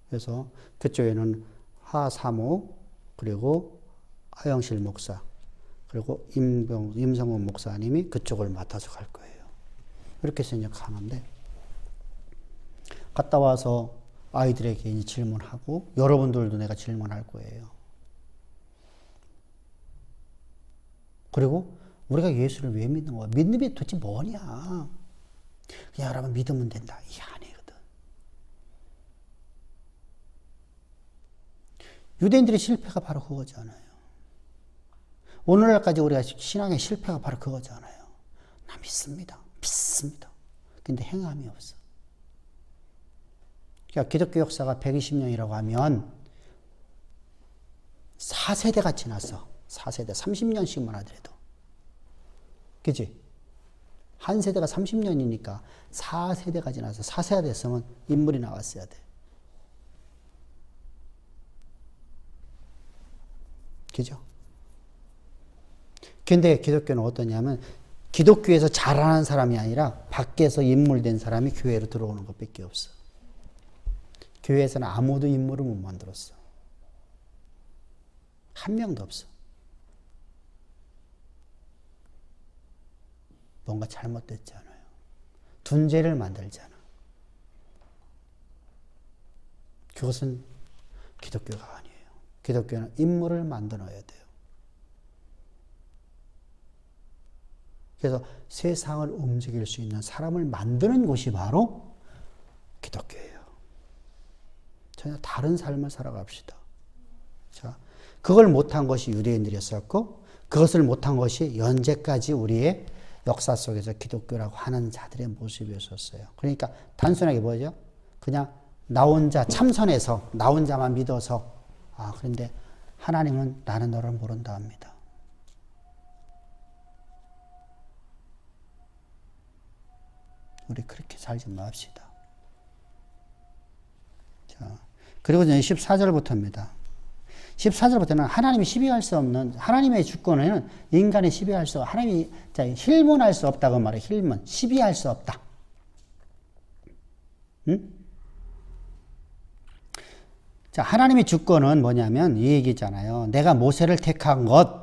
그래서 그쪽에는 하사모 그리고 하영실 목사 그리고 임성원 목사님이 그쪽을 맡아서 갈 거예요. 이렇게 해서 이제 가는데 갔다 와서 아이들에게 이제 질문하고 여러분들도 내가 질문할 거예요. 그리고 우리가 예수를 왜 믿는 거야? 믿는 게 도대체 뭐냐? 그냥 여러분 믿으면 된다. 이게 아니거든. 유대인들의 실패가 바로 그거잖아요. 오늘날까지 우리가 신앙의 실패가 바로 그거잖아요. 나 믿습니다. 믿습니다. 근데 행함이 없어. 그러니까 기독교 역사가 120년이라고 하면 4세대가 지났어. 4세대, 30년씩만 하더라도. 그치? 한 세대가 30년이니까 4세대가 지나서 4세가 됐으면 인물이 나왔어야 돼. 그죠? 근데 기독교는 어떠냐면 기독교에서 자라는 사람이 아니라 밖에서 인물된 사람이 교회로 들어오는 것밖에 없어. 교회에서는 아무도 인물을 못 만들었어. 한 명도 없어. 뭔가 잘못됐잖아요. 둔재를 만들잖아. 그것은 기독교가 아니에요. 기독교는 인물을 만들어야 돼요. 그래서 세상을 움직일 수 있는 사람을 만드는 곳이 바로 기독교예요. 전혀 다른 삶을 살아갑시다. 자, 그걸 못한 것이 유대인들이었었고 그것을 못한 것이 현재까지 우리의 역사 속에서 기독교라고 하는 자들의 모습이었었어요. 그러니까 단순하게 뭐죠? 그냥 나 혼자 참선해서 나 혼자만 믿어서 그런데 하나님은 나는 너를 모른다 합니다. 우리 그렇게 살지 맙시다. 자, 그리고 이제 14절부터입니다. 14절부터는 하나님이 시비할 수 없는, 하나님의 주권에는 인간이 시비할 수, 하나님이 힐문할 수 없다고 말해. 힐문. 시비할 수 없다. 응? 자, 하나님의 주권은 뭐냐면 이 얘기잖아요. 내가 모세를 택한 것,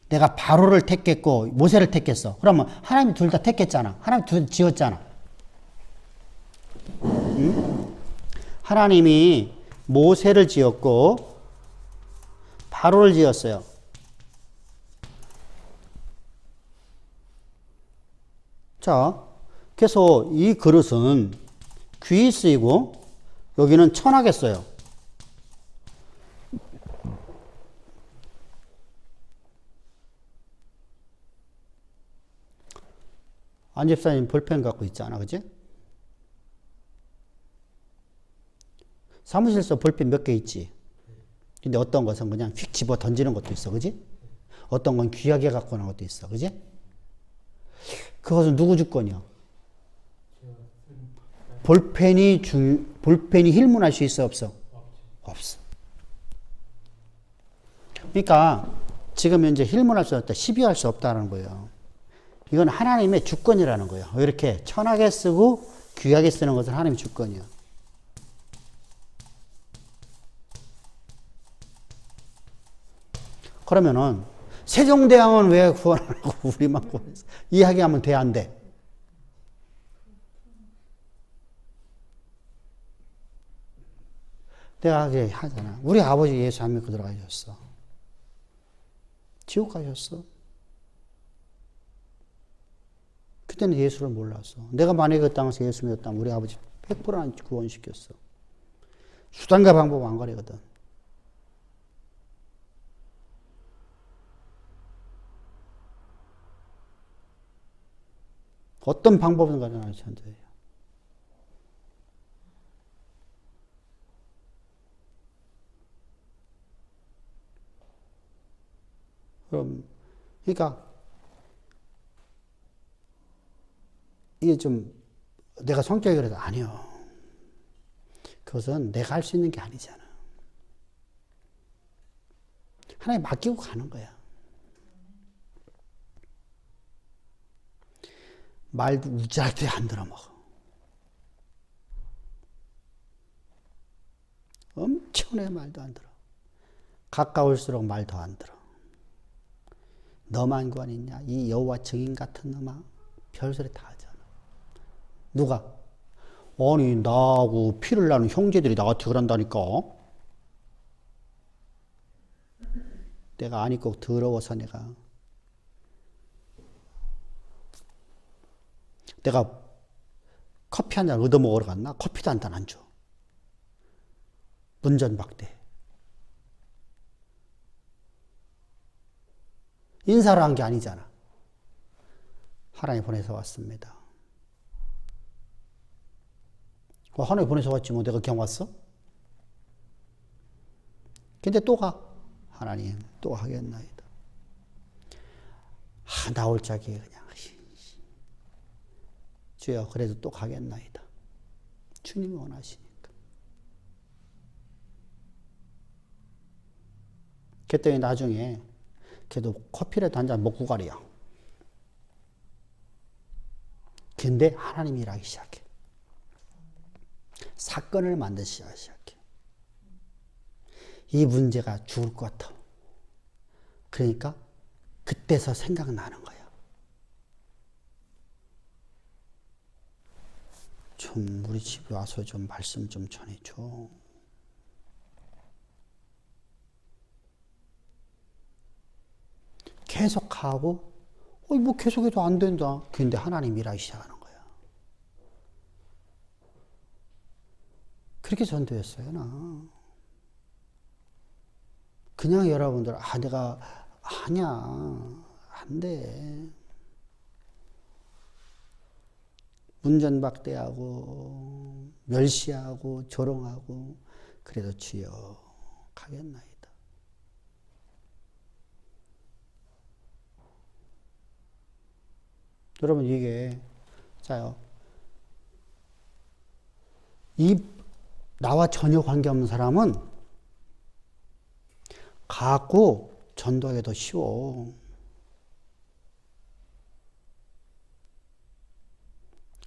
내가 바로를 택했고 모세를 택했어. 그러면 하나님이 둘 다 택했잖아. 하나님이 둘 다 지었잖아. 응? 하나님이 모세를 지었고 바로를 지었어요. 자, 그래서 이 그릇은 귀히 쓰이고 여기는 천하게 써요. 안 집사님 볼펜 갖고 있잖아, 그지? 사무실에서 볼펜 몇 개 있지? 근데 어떤 것은 그냥 휙 집어 던지는 것도 있어, 그지? 어떤 건 귀하게 갖고 오는 것도 있어, 그지? 그것은 누구 주권이야? 볼펜이 힐문할 수 있어, 없어? 없어. 그러니까 지금 현재 힐문할 수 없다, 시비할 수 없다는 거예요. 이건 하나님의 주권이라는 거예요. 이렇게 천하게 쓰고 귀하게 쓰는 것은 하나님의 주권이에요. 그러면은 세종대왕은 왜 구원하고 우리만 구원했어? 이야기하면 돼, 안 돼? 내가 하잖아. 우리 아버지 예수 안 믿고 들어가셨어. 지옥 가셨어. 그때는 예수를 몰랐어. 내가 만약에 그 땅에서 예수 믿었다면 우리 아버지 100% 구원시켰어. 수단과 방법 안 가리거든. 어떤 방법은 가져나야 천재예요. 그러니까 이게 좀 내가 성격이 그래도 아니요. 그것은 내가 할 수 있는 게 아니잖아. 하나님 맡기고 가는 거야. 말도 우짜라도 안 들어먹어. 엄청나게 말도 안 들어. 가까울수록 말 더 안 들어. 너만 관있냐? 이 여호와 증인 같은 놈아. 별소리 다 하잖아. 누가? 아니 나하고 피를 나는 형제들이 나한테 그런다니까. 내가 아니 꼭 더러워서 내가 커피 한 잔 얻어먹으러 갔나? 커피도 한 잔 안 줘. 문전박대. 인사를 한 게 아니잖아. 하나님 보내서 왔습니다. 하나님 보내서 왔지 뭐 내가 그냥 왔어? 근데 또 가. 하나님 또 하겠나이다. 나올 자기에 그냥 주여 그래도 또 가겠나이다. 주님이 원하시니까. 그랬더니 나중에 걔도 커피라도 한 잔 먹고 가리야. 근데 하나님이 일하기 시작해. 사건을 만드기 시작해. 이 문제가 죽을 것 같아. 그러니까 그때서 생각나는 거야. 좀 우리 집에 와서 좀 말씀 좀 전해줘. 계속하고 뭐 계속해도 안 된다. 근데 하나님 일하기 시작하는 거야. 그렇게 전도했어요, 나. 그냥 여러분들, 내가, 아니야. 안 돼. 문전박대하고, 멸시하고, 조롱하고, 그래도 주여, 가겠나이다. 여러분, 이게, 자요. 나와 전혀 관계없는 사람은 갖고 전도하기 더 쉬워.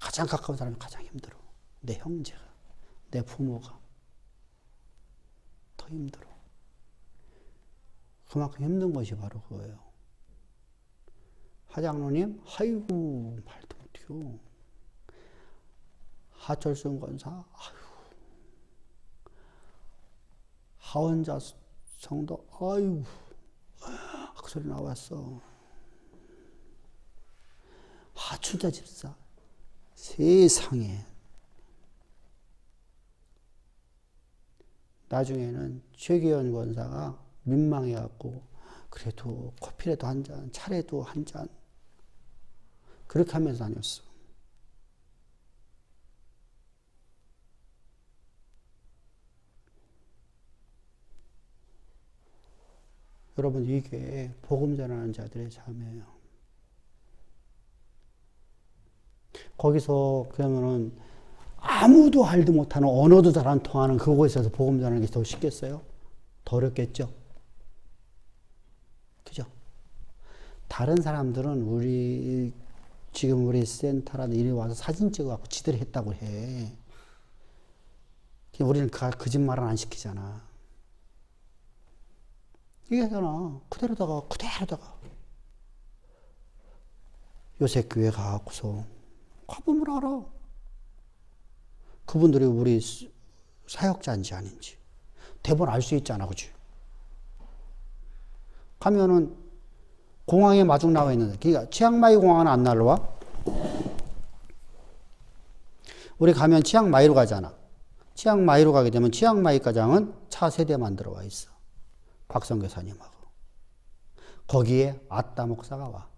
가장 가까운 사람이 가장 힘들어. 내 형제가, 내 부모가 더 힘들어. 그만큼 힘든 것이 바로 그거예요. 하장로님, 아이고, 말도 못해요. 하철순 권사, 아이고. 하원자 성도, 아이고. 그 소리 나왔어. 하춘자 집사, 세상에. 나중에는 최기현 권사가 민망해갖고 그래도 커피라도 한 잔, 차라도 한 잔 그렇게 하면서 다녔어. 여러분 이게 복음 전하는 자들의 삶이에요. 거기서 그러면은 아무도 알도 못하는 언어도 잘 안 통하는 그곳에서 복음 전하는 게 더 쉽겠어요? 더 어렵겠죠? 그죠? 다른 사람들은 지금 우리 센터라도 이리 와서 사진 찍어갖고 지들이 했다고 해. 우리는 거짓말은 안 시키잖아. 얘기하잖아. 그대로다가. 요새 교회 가갖고서 가보면 알아. 그분들이 우리 사역자인지 아닌지. 대부분 알 수 있잖아. 그치? 가면은 공항에 마중 나와 있는데, 그러니까 치앙마이 공항은 안 날라와? 우리 가면 치앙마이로 가잖아. 치앙마이로 가게 되면 치앙마이 가장은 차 3대만 들어와 있어. 박성교사님하고. 거기에 아따 목사가 와.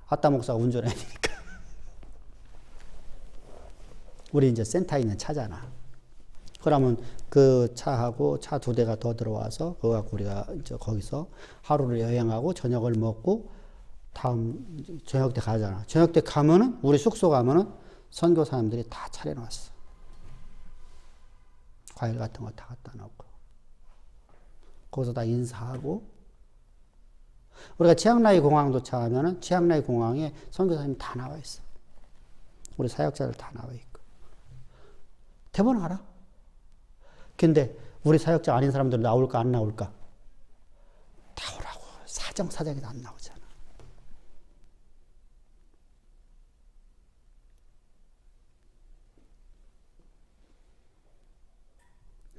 아따 목사가 운전해야 되니까. 우리 이제 센터에 있는 차잖아. 그러면 그 차하고 차 2대가 더 들어와서 그거 갖고 우리가 이제 거기서 하루를 여행하고 저녁을 먹고 다음 저녁 때 가잖아. 저녁 때 가면은 우리 숙소 가면은 선교사님들이 다 차려놨어. 과일 같은 거 다 갖다 놓고 거기서 다 인사하고 우리가 치앙라이 공항 도착하면은 치앙라이 공항에 선교사님 다 나와 있어. 우리 사역자들 다 나와 있고 대본 알아. 근데 우리 사역자 아닌 사람들 나올까 안 나올까? 나오라고. 사정사정에도 안 나오잖아.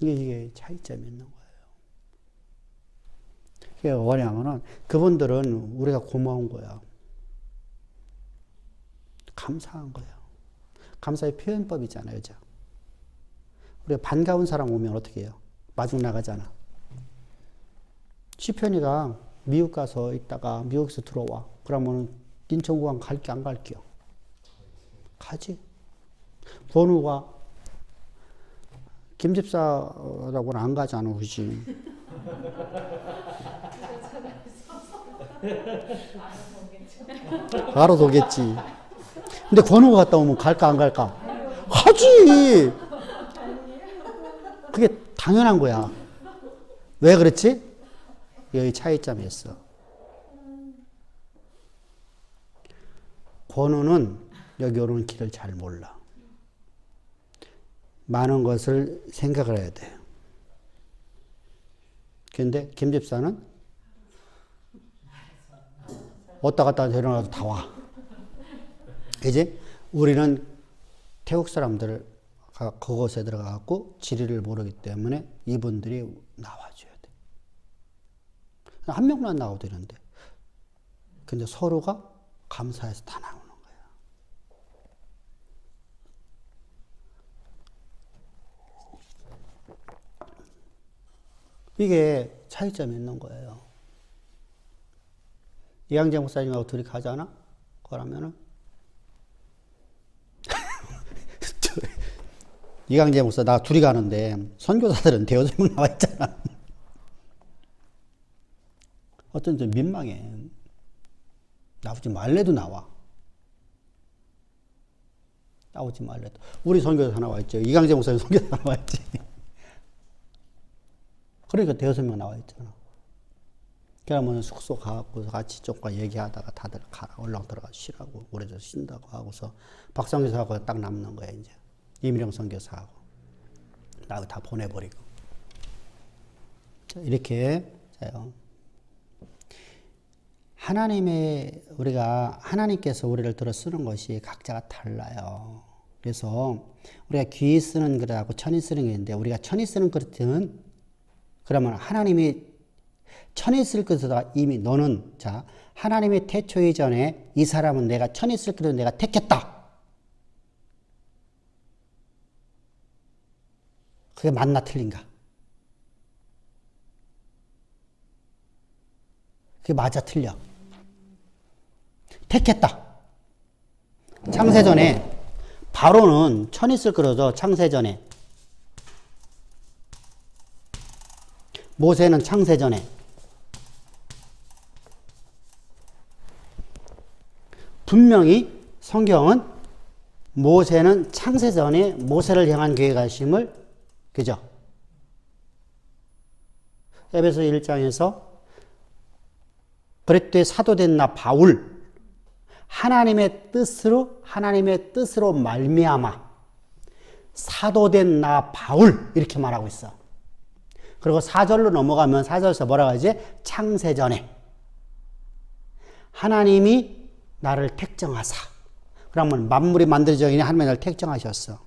이게 차이점이 있는 거예요. 이게 뭐냐면은 그분들은 우리가 고마운 거야. 감사한 거야. 감사의 표현법이잖아요. 그죠? 우리가 반가운 사람 오면 어떻게 해요? 마중 나가잖아. 시편이가 미국 가서 있다가 미국에서 들어와. 그러면 인천공항 갈게 안 갈게요? 가지. 권우가 김집사라고는 안 가잖아. 그지? 알아서 오겠지. 근데 권우가 갔다 오면 갈까 안 갈까? 가지. 그게 당연한 거야. 왜 그렇지? 여기 차이점이 있어. 권우는 여기 오는 길을 잘 몰라. 많은 것을 생각을 해야 돼. 그런데 김집사는 왔다 갔다 데려가도 다 와. 이제 우리는 태국 사람들을 그곳에 들어가고 지리를 모르기 때문에 이분들이 나와줘야 돼. 한 명만 나와도 되는데. 근데 서로가 감사해서 다 나오는 거야. 이게 차이점이 있는 거예요. 이양재 목사님하고 둘이 가잖아? 그러면은 이강재 목사 나 둘이 가는데 선교사들은 대여섯 명 나와 있잖아. 어떤 좀 민망해. 나오지 말래도 나와. 나오지 말래도. 우리 선교사 나와 있죠. 이강재 목사님 선교사 나와 있지. 그러니까 대여섯 명 나와 있잖아. 그러면 숙소 가갖고 같이 쪽과 얘기하다가 다들 가라, 올라가 들어가 쉬라고, 그래서 쉰다고 하고서 박성교사하고 딱 남는 거야, 이제. 이미령 선교사하고. 나하고 다 보내버리고. 자, 이렇게, 자요. 하나님께서 우리를 들어 쓰는 것이 각자가 달라요. 그래서 우리가 귀 쓰는 그릇하고 천이 쓰는 게 있는데, 우리가 천이 쓰는 그릇은, 그러면 하나님이 천이 쓸 것이다. 이미 너는, 자, 하나님의 태초 이전에 이 사람은 내가 천이 쓸 것을 내가 택했다. 그게 맞나 틀린가? 그게 맞아 틀려? 택했다. 창세전에 바로는 천이 쓸 거라서 창세전에, 모세는 창세전에, 분명히 성경은 모세는 창세전에 모세를 향한 계획하심을, 그죠? 에베소 1장에서 그리스도의 사도된 나 바울, 하나님의 뜻으로 말미암아 사도된 나 바울 이렇게 말하고 있어. 그리고 4절로 넘어가면 4절에서 뭐라고 하지? 창세전에 하나님이 나를 택정하사. 그러면 만물이 만들어지기 전에 하나님이 나를 택정하셨어.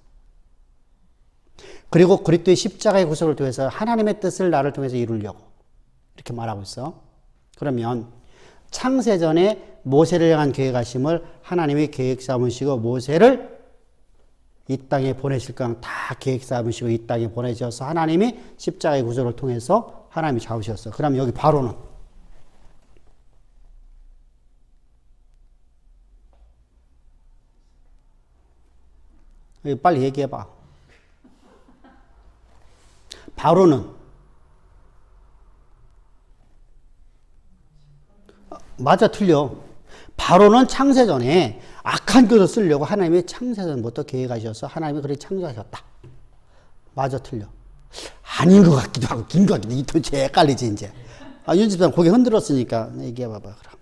그리고 그리스도의 십자가의 구속을 통해서 하나님의 뜻을 나를 통해서 이루려고 이렇게 말하고 있어. 그러면 창세전에 모세를 향한 계획하심을 하나님이 계획 삼으시고 모세를 이 땅에 보내실 건 다 계획 삼으시고 이 땅에 보내셔서 하나님이 십자가의 구속을 통해서 하나님이 잡으셨어. 그럼 여기 바로는 빨리 얘기해봐. 바로는 맞아 틀려. 바로는 창세전에 악한 것을 쓰려고 하나님이 창세전부터 계획하셔서 하나님이 그렇게 창조하셨다. 맞아 틀려. 아닌 것 같기도 하고 긴 것 같기도 하고. 이 도대체 헷갈리지 이제. 윤집사님 고개 흔들었으니까 얘기해봐봐 그럼.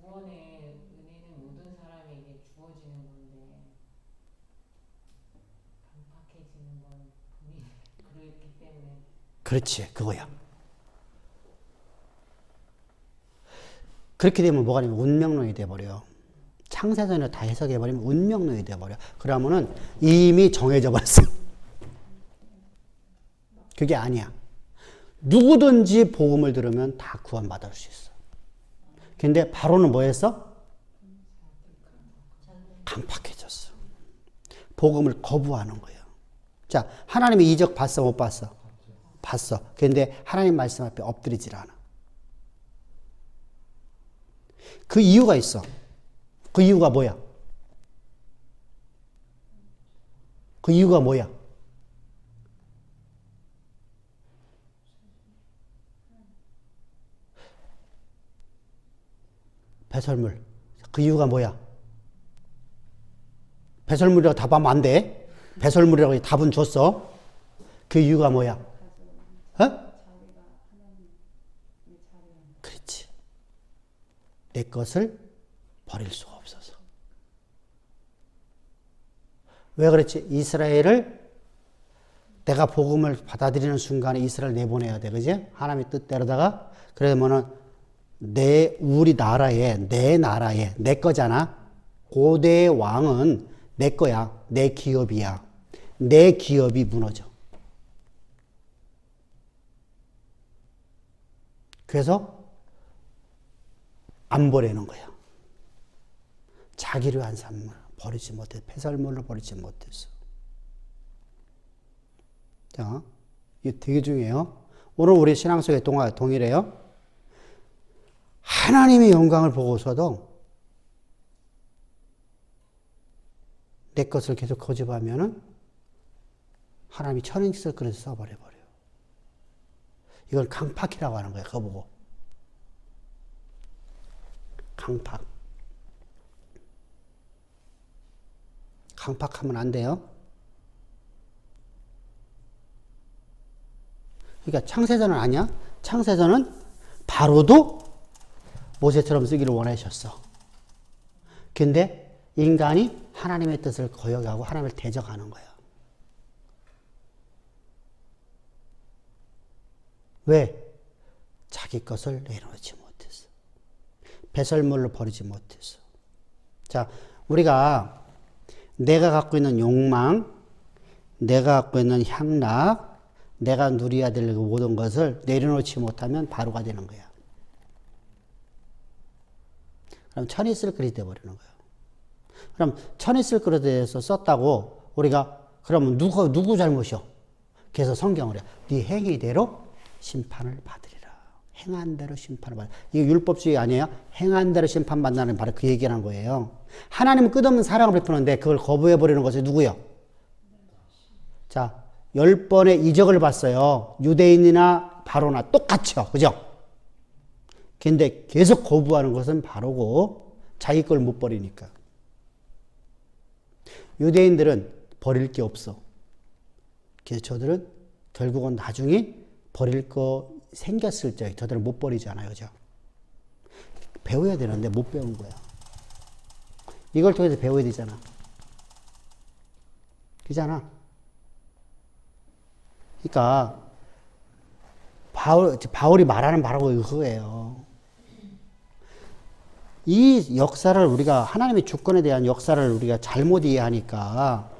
구원의 은혜는 모든 사람에게 주어지는 건데 강팍해지는 건 본인이 그랬기 때문에. 그렇지 그거야. 그렇게 되면 뭐가 되면 운명론이 돼버려. 창세전에 다 해석해버리면 운명론이 돼버려. 그러면은 이미 정해져 버렸어. 그게 아니야. 누구든지 복음을 들으면 다 구원받을 수 있어. 근데 바로는 뭐 했어? 강팍해졌어. 복음을 거부하는 거예요. 자, 하나님의 이적 봤어 못 봤어? 봤어. 근데 하나님 말씀 앞에 엎드리질 않아. 그 이유가 있어. 그 이유가 뭐야? 그 이유가 뭐야? 배설물. 그 이유가 뭐야? 배설물이라고 답하면 안 돼. 배설물이라고 답은 줬어. 그 이유가 뭐야? 어? 그렇지. 내 것을 버릴 수가 없어서. 왜 그렇지? 이스라엘을 내가 복음을 받아들이는 순간에 이스라엘 내보내야 돼. 그지? 하나님의 뜻대로다가. 그러면은 우리 나라에, 내 나라에, 내 거잖아. 고대의 왕은 내 거야. 내 기업이야. 내 기업이 무너져. 그래서 안 버리는 거야. 자기를 한 산물 버리지 못해. 폐설물로 버리지 못했어. 자, 이게 되게 중요해요. 오늘 우리 신앙 속에 동일해요. 하나님의 영광을 보고서도 내 것을 계속 고집하면은 하나님이 천인 쓸 그릇을 써버려버려요. 이걸 강팍이라고 하는 거예요. 그거 보고. 강팍. 강팍하면 안 돼요. 그러니까 창세전은 아니야. 창세전은 바로도 모세처럼 쓰기를 원하셨어. 근데 인간이 하나님의 뜻을 거역하고 하나님을 대적하는 거야. 왜? 자기 것을 내려놓지 못했어. 배설물로 버리지 못했어. 자, 우리가 내가 갖고 있는 욕망, 내가 갖고 있는 향락, 내가 누려야 될 모든 것을 내려놓지 못하면 바로가 되는 거야. 그럼 천이 쓸 그릇이 되어버리는 거야. 그럼 천이 쓸 그릇에 대해서 썼다고 우리가 그러면 누구 잘못이요? 그래서 성경을 해. 네 행위대로 심판을 받으리라. 행한 대로 심판을 받으리라. 이게 율법주의 아니에요? 행한 대로 심판받는다는 바로 그 얘기라는 거예요. 하나님은 끝없는 사랑을 베푸는데 그걸 거부해버리는 것이 누구요? 자, 10번의 이적을 봤어요. 유대인이나 바로나 똑같죠. 그죠? 근데 계속 거부하는 것은 바로고 자기 걸 못 버리니까. 유대인들은 버릴 게 없어. 그래서 저들은 결국은 나중에 버릴 거 생겼을 때 저들은 못 버리잖아요. 그죠? 배워야 되는데 못 배운 거야. 이걸 통해서 배워야 되잖아. 그잖아. 그러니까 바울이 말하는 바로 그거예요. 이 역사를 우리가 하나님의 주권에 대한 역사를 우리가 잘못 이해하니까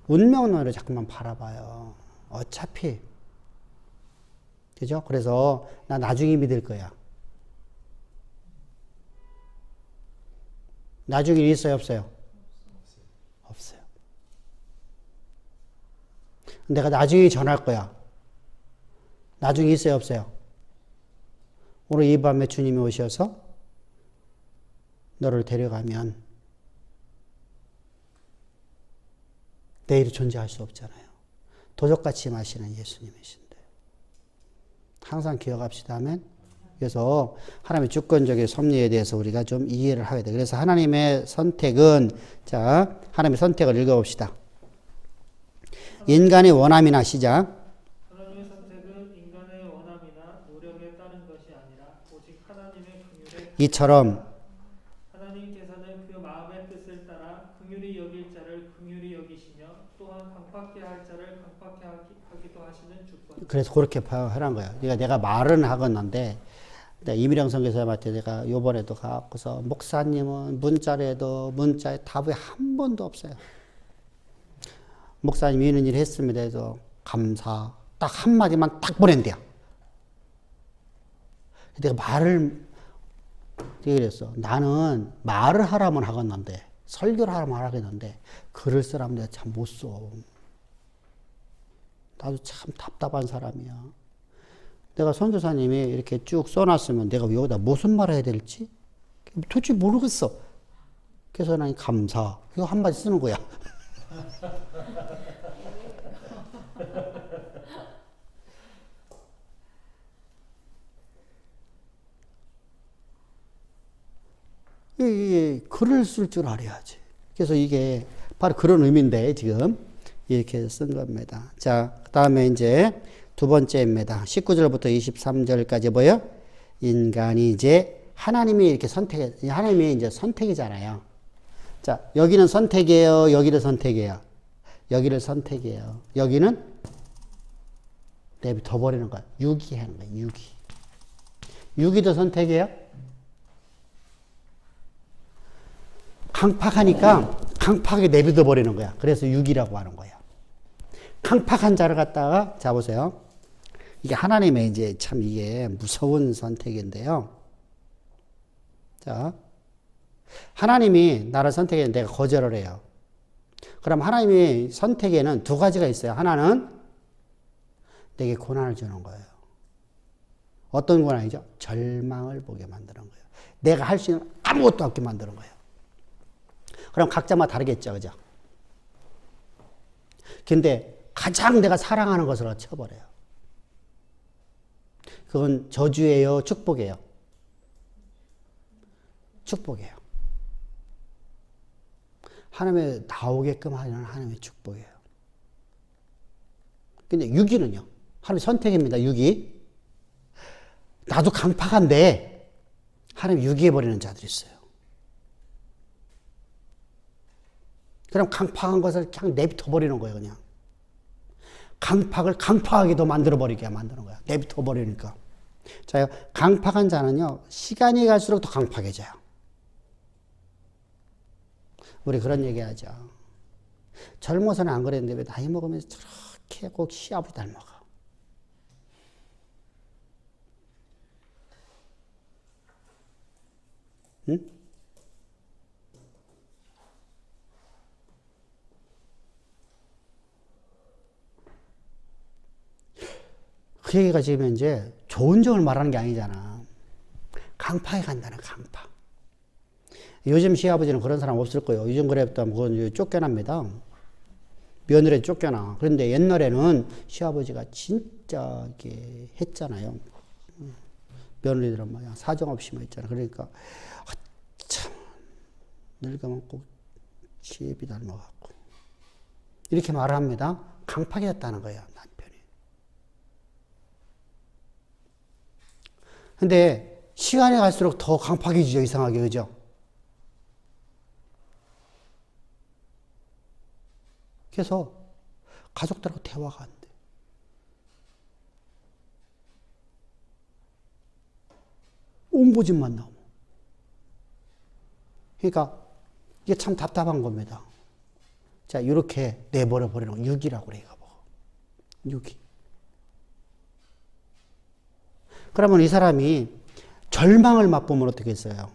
운명론을 자꾸만 바라봐요. 어차피 그죠? 그래서 나 나중에 믿을 거야. 나중에 있어요, 없어요? 없어요. 내가 나중에 전할 거야. 나중에 있어요, 없어요? 오늘 이 밤에 주님이 오셔서 너를 데려가면 내일이 존재할 수 없잖아요. 도적같이 마시는 예수님이신데. 항상 기억합시다. 아멘. 그래서 하나님의 주권적인 섭리에 대해서 우리가 좀 이해를 하게 돼. 그래서 하나님의 선택은, 자, 하나님의 선택을 읽어봅시다. 인간의 원함이나 시작. 하나님의 선택은 인간의 원함이나 노력에 따른 것이 아니라 오직 하나님의 긍휼에 이처럼 하나님께서는 그 마음의 뜻을 따라 긍휼히 여길 자를 긍휼히 여기시며 또한 강팍해 할 자를 강팍해 하기도 하시는 주권. 그래서 그렇게 하란 거야. 그러니까 내가 말은 하겠는데 이미령 선교사님한테 내가 요번에도 가고서 목사님은 문자에 답이 한 번도 없어요. 목사님 이런 일 했습니다 해서 감사 딱 한마디만 딱 보낸대요. 내가 말을 그랬어. 나는 말을 하라면 하겠는데 설교를 하라면 하겠는데 글을 쓰라면 내가 참 못 써. 나도 참 답답한 사람이야. 내가 선교사님이 이렇게 쭉 써놨으면 내가 여기다 무슨 말을 해야 될지 도대체 모르겠어. 그래서 난 감사 이거 한마디 쓰는 거야. 이 글을 쓸 줄 알아야지. 그래서 이게 바로 그런 의미인데 지금 이렇게 쓴 겁니다. 자, 그 다음에 이제 두 번째입니다. 19절부터 23절까지 뭐요? 인간이 이제 하나님이 이렇게 하나님이 이제 선택이잖아요. 자, 여기는 선택이에요. 여기를 선택이에요. 여기를 선택이에요. 여기는 내비둬 버리는 거야. 유기하는 거야. 유기도 선택이에요. 강팍하니까 강팍하게 내비둬 버리는 거야. 그래서 유기라고 하는 거야. 강팍한 자를 갖다가 자 보세요. 이게 하나님의 이제 참 이게 무서운 선택인데요. 자, 하나님이 나를 선택했는데 내가 거절을 해요. 그럼 하나님의 선택에는 두 가지가 있어요. 하나는 내게 고난을 주는 거예요. 어떤 고난이죠? 절망을 보게 만드는 거예요. 내가 할 수 있는 아무것도 없게 만드는 거예요. 그럼 각자마다 다르겠죠, 그죠? 근데 가장 내가 사랑하는 것을 쳐버려요. 그건 저주예요, 축복이에요? 축복이에요. 하나님의 나오게끔 하는 하나님의 축복이에요. 근데 유기는요? 하나님 선택입니다. 유기. 나도 강팍한데 하나님 유기해버리는 자들이 있어요. 그럼 강팍한 것을 그냥 내비둬버리는 거예요. 그냥. 강팍을 강팍하게도 만들어버리게 만드는 거야. 내비둬버리니까. 자, 강팍한 자는요. 시간이 갈수록 더 강팍해져요. 우리 그런 얘기하죠. 젊어서는 안 그랬는데 왜 나이 먹으면서 저렇게 꼭 시아버지 닮아가. 응? 그 얘기가 지금 이제 좋은 점을 말하는 게 아니잖아. 강팍에 간다는 강팍. 요즘 시아버지는 그런 사람 없을 거예요. 요즘 그랬다면 그건 쫓겨납니다. 며느리 쫓겨나. 그런데 옛날에는 시아버지가 진짜 이렇게 했잖아요. 며느리들은 막 사정없이 뭐 했잖아. 그러니까 참 늙으면 꼭 시애비 닮아갖고 이렇게 말을 합니다. 강팍이었다는 거예요. 남편이. 근데 시간이 갈수록 더 강팍해지죠. 이상하게. 그죠? 그래서 가족들하고 대화가 안 돼. 옹고집만 나오고. 그러니까 이게 참 답답한 겁니다. 자, 이렇게 내버려 버리는 거 유기라고 그래요. 유기. 그러면 이 사람이 절망을 맛보면 어떻게 했어요?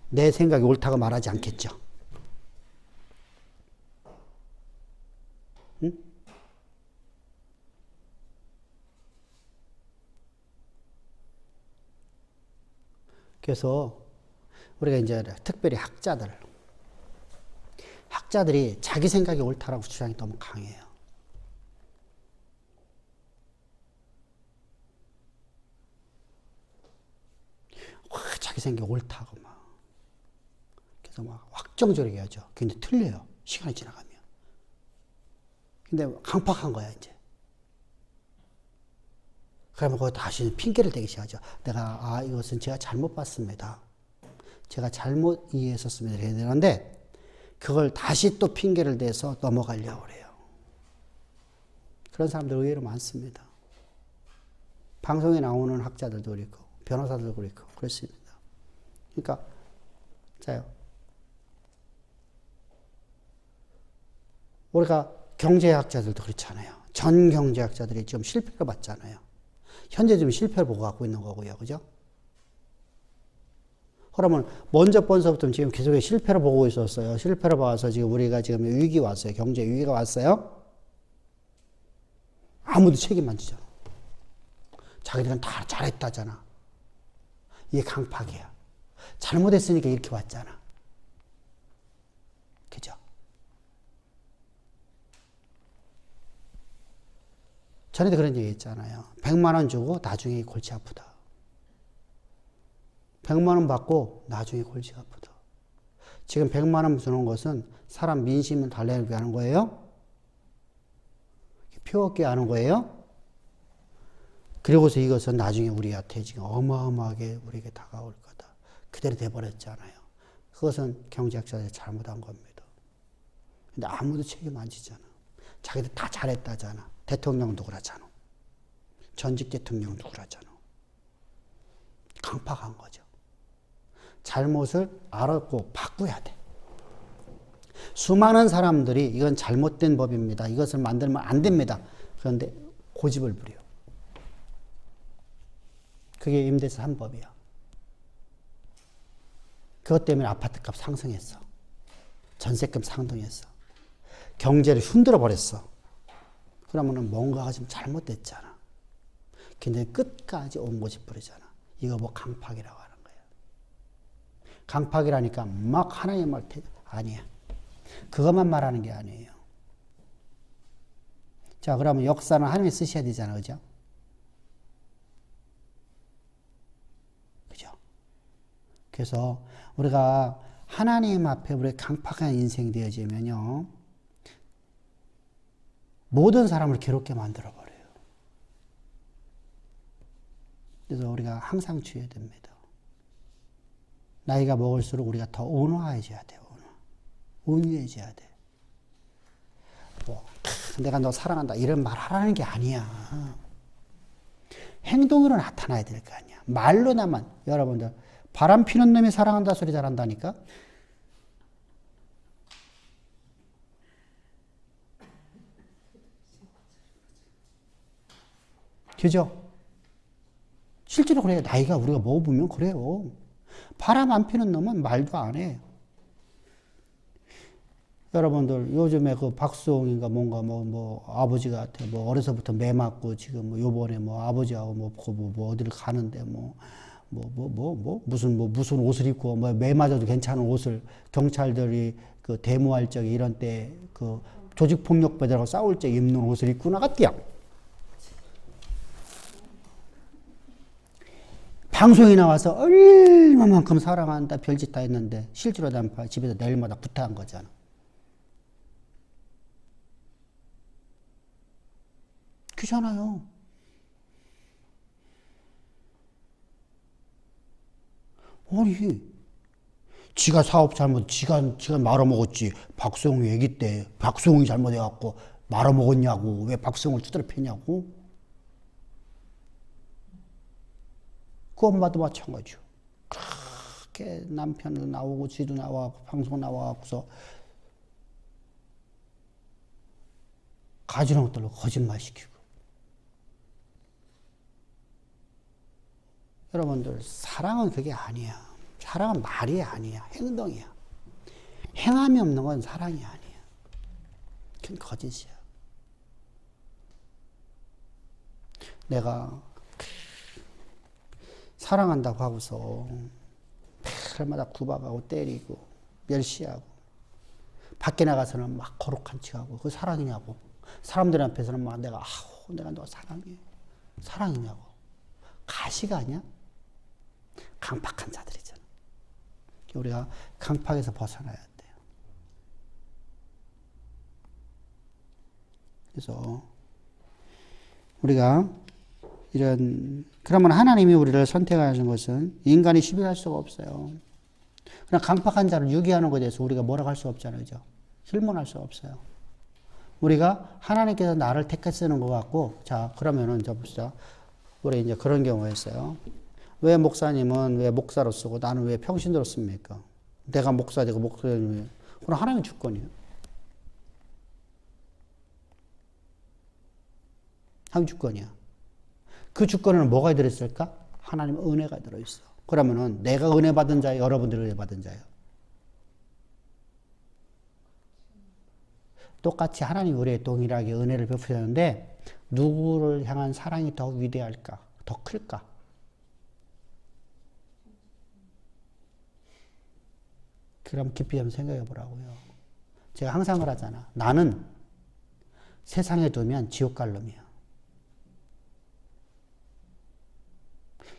내 생각이 옳다고 말하지 않겠죠. 응? 그래서 우리가 이제 특별히 학자들이 자기 생각이 옳다라고 주장이 너무 강해요. 자기 생각이 옳다고 막. 그래서 막 확정적으로 얘기하죠. 근데 틀려요. 시간이 지나가면. 근데 강팍한 거야, 이제. 그러면 거기 다시 핑계를 대기 시작하죠. 이것은 제가 잘못 봤습니다. 제가 잘못 이해했었습니다. 이래야 되는데, 그걸 다시 또 핑계를 대서 넘어가려고 그래요. 그런 사람들 의외로 많습니다. 방송에 나오는 학자들도 그렇고, 변호사들도 그렇고, 그렇습니다. 그러니까, 자요. 우리가 경제학자들도 그렇잖아요. 전 경제학자들이 지금 실패를 봤잖아요. 현재 지금 실패를 보고 갖고 있는 거고요. 그죠? 그러면 먼저 번서부터 지금 계속 실패를 보고 있었어요. 실패를 봐서 지금 우리가 지금 위기 왔어요. 경제 위기가 왔어요. 아무도 책임 안 지잖아. 자기들은 다 잘했다잖아. 이게 강팍이야. 잘못했으니까 이렇게 왔잖아. 그죠? 전에도 그런 얘기 했잖아요. 100만 원 주고 나중에 골치 아프다. 100만 원 받고 나중에 골치 아프다. 지금 100만 원 주는 것은 사람 민심을 달래기 하는 거예요? 표 얻게 하는 거예요? 그리고서 이것은 나중에 우리한테 지금 어마어마하게 우리에게 다가올 거다. 그대로 돼버렸잖아요. 그것은 경제학자들이 잘못한 겁니다. 근데 아무도 책임 안 지잖아. 자기들 다 잘했다잖아. 대통령도 그러잖아. 전직 대통령도 그러잖아. 강팍한 거죠. 잘못을 알았고 바꿔야 돼. 수많은 사람들이 이건 잘못된 법입니다. 이것을 만들면 안 됩니다. 그런데 고집을 부려. 그게 임대차 3법이야. 그것 때문에 아파트값 상승했어. 전세금 상승했어. 경제를 흔들어 버렸어. 그러면은 뭔가가 좀 잘못됐잖아. 근데 끝까지 온 고집 부리잖아. 이거 뭐 강팍이라고 하는 거야. 강팍이라니까 막 하나님 말 아니야. 그것만 말하는 게 아니에요. 자, 그러면 역사는 하나님이 쓰셔야 되잖아. 그죠? 그죠? 그래서 우리가 하나님 앞에 우리 강팍한 인생이 되어지면요. 모든 사람을 괴롭게 만들어버려요. 그래서 우리가 항상 주의해야 됩니다. 나이가 먹을수록 우리가 더 온화해져야 돼요. 온유해져야 돼. 뭐, 내가 너 사랑한다 이런 말 하라는 게 아니야. 행동으로 나타나야 될 거 아니야. 말로 나만. 여러분들 바람 피는 놈이 사랑한다 소리 잘한다니까. 그죠? 실제로 그래요. 나이가 우리가 먹어보면 그래요. 바람 안 피는 놈은 말도 안 해. 여러분들 요즘에 그 박수홍인가 뭔가 뭐 아버지 같아. 뭐 어려서부터 매 맞고 지금 뭐 요번에 뭐 아버지하고 뭐 어디를 가는데 무슨 옷을 입고 뭐 매 맞아도 괜찮은 옷을 경찰들이 그 데모할 적에 이런 때 그 조직폭력배들하고 싸울 때 입는 옷을 입고 나갔대요. 방송에 나와서 얼마만큼 사랑한다 별짓 다 했는데 실제로 난 집에서 내일마다 구타한 거잖아. 그잖아요. 아니, 지가 사업 잘못, 지가 말아먹었지. 박수홍이 얘기 때 박수홍이 잘못해갖고 말아먹었냐고. 왜 박수홍을 두드려 패냐고. 그 엄마도 마찬가지요. 그렇게 남편도 나오고 지도 나와갖고 방송 나와갖고서 가지런 것들로 거짓말 시키고. 여러분들 사랑은 그게 아니야. 사랑은 말이 아니야. 행동이야. 행함이 없는 건 사랑이 아니야. 그건 거짓이야. 내가 사랑한다고 하고서 날마다 구박하고 때리고 멸시하고 밖에 나가서는 막 거룩한 척하고 그거 사랑이냐고. 사람들 앞에서는 막 내가 너 사랑해. 사랑이냐고. 가시가 아니야? 강팍한 자들이잖아. 우리가 강팍에서 벗어나야 돼요. 그래서 우리가 그러면 하나님이 우리를 선택하신 것은 인간이 시비할 수가 없어요. 그냥 강팍한 자를 유기하는 것에 대해서 우리가 뭐라고 할 수 없잖아요. 그죠? 힐문할 수 없어요. 우리가 하나님께서 나를 택해 쓰는 것 같고, 자, 그러면은, 봅시다. 우리 이제 그런 경우가 있어요. 왜 목사님은 왜 목사로 쓰고 나는 왜 평신도로 씁니까? 내가 목사되고 목사님이. 그럼 하나님의 주권이에요. 하나님의 주권이야. 그 주권에는 뭐가 들어있을까? 하나님의 은혜가 들어있어. 그러면은 내가 은혜 받은 자예요? 여러분들이 은혜 받은 자예요? 똑같이 하나님 우리의 동일하게 은혜를 베푸셨는데 누구를 향한 사랑이 더 위대할까? 더 클까? 그럼 깊이 좀 생각해 보라고요. 제가 항상 그러잖아. 나는 세상에 두면 지옥 갈 놈이야.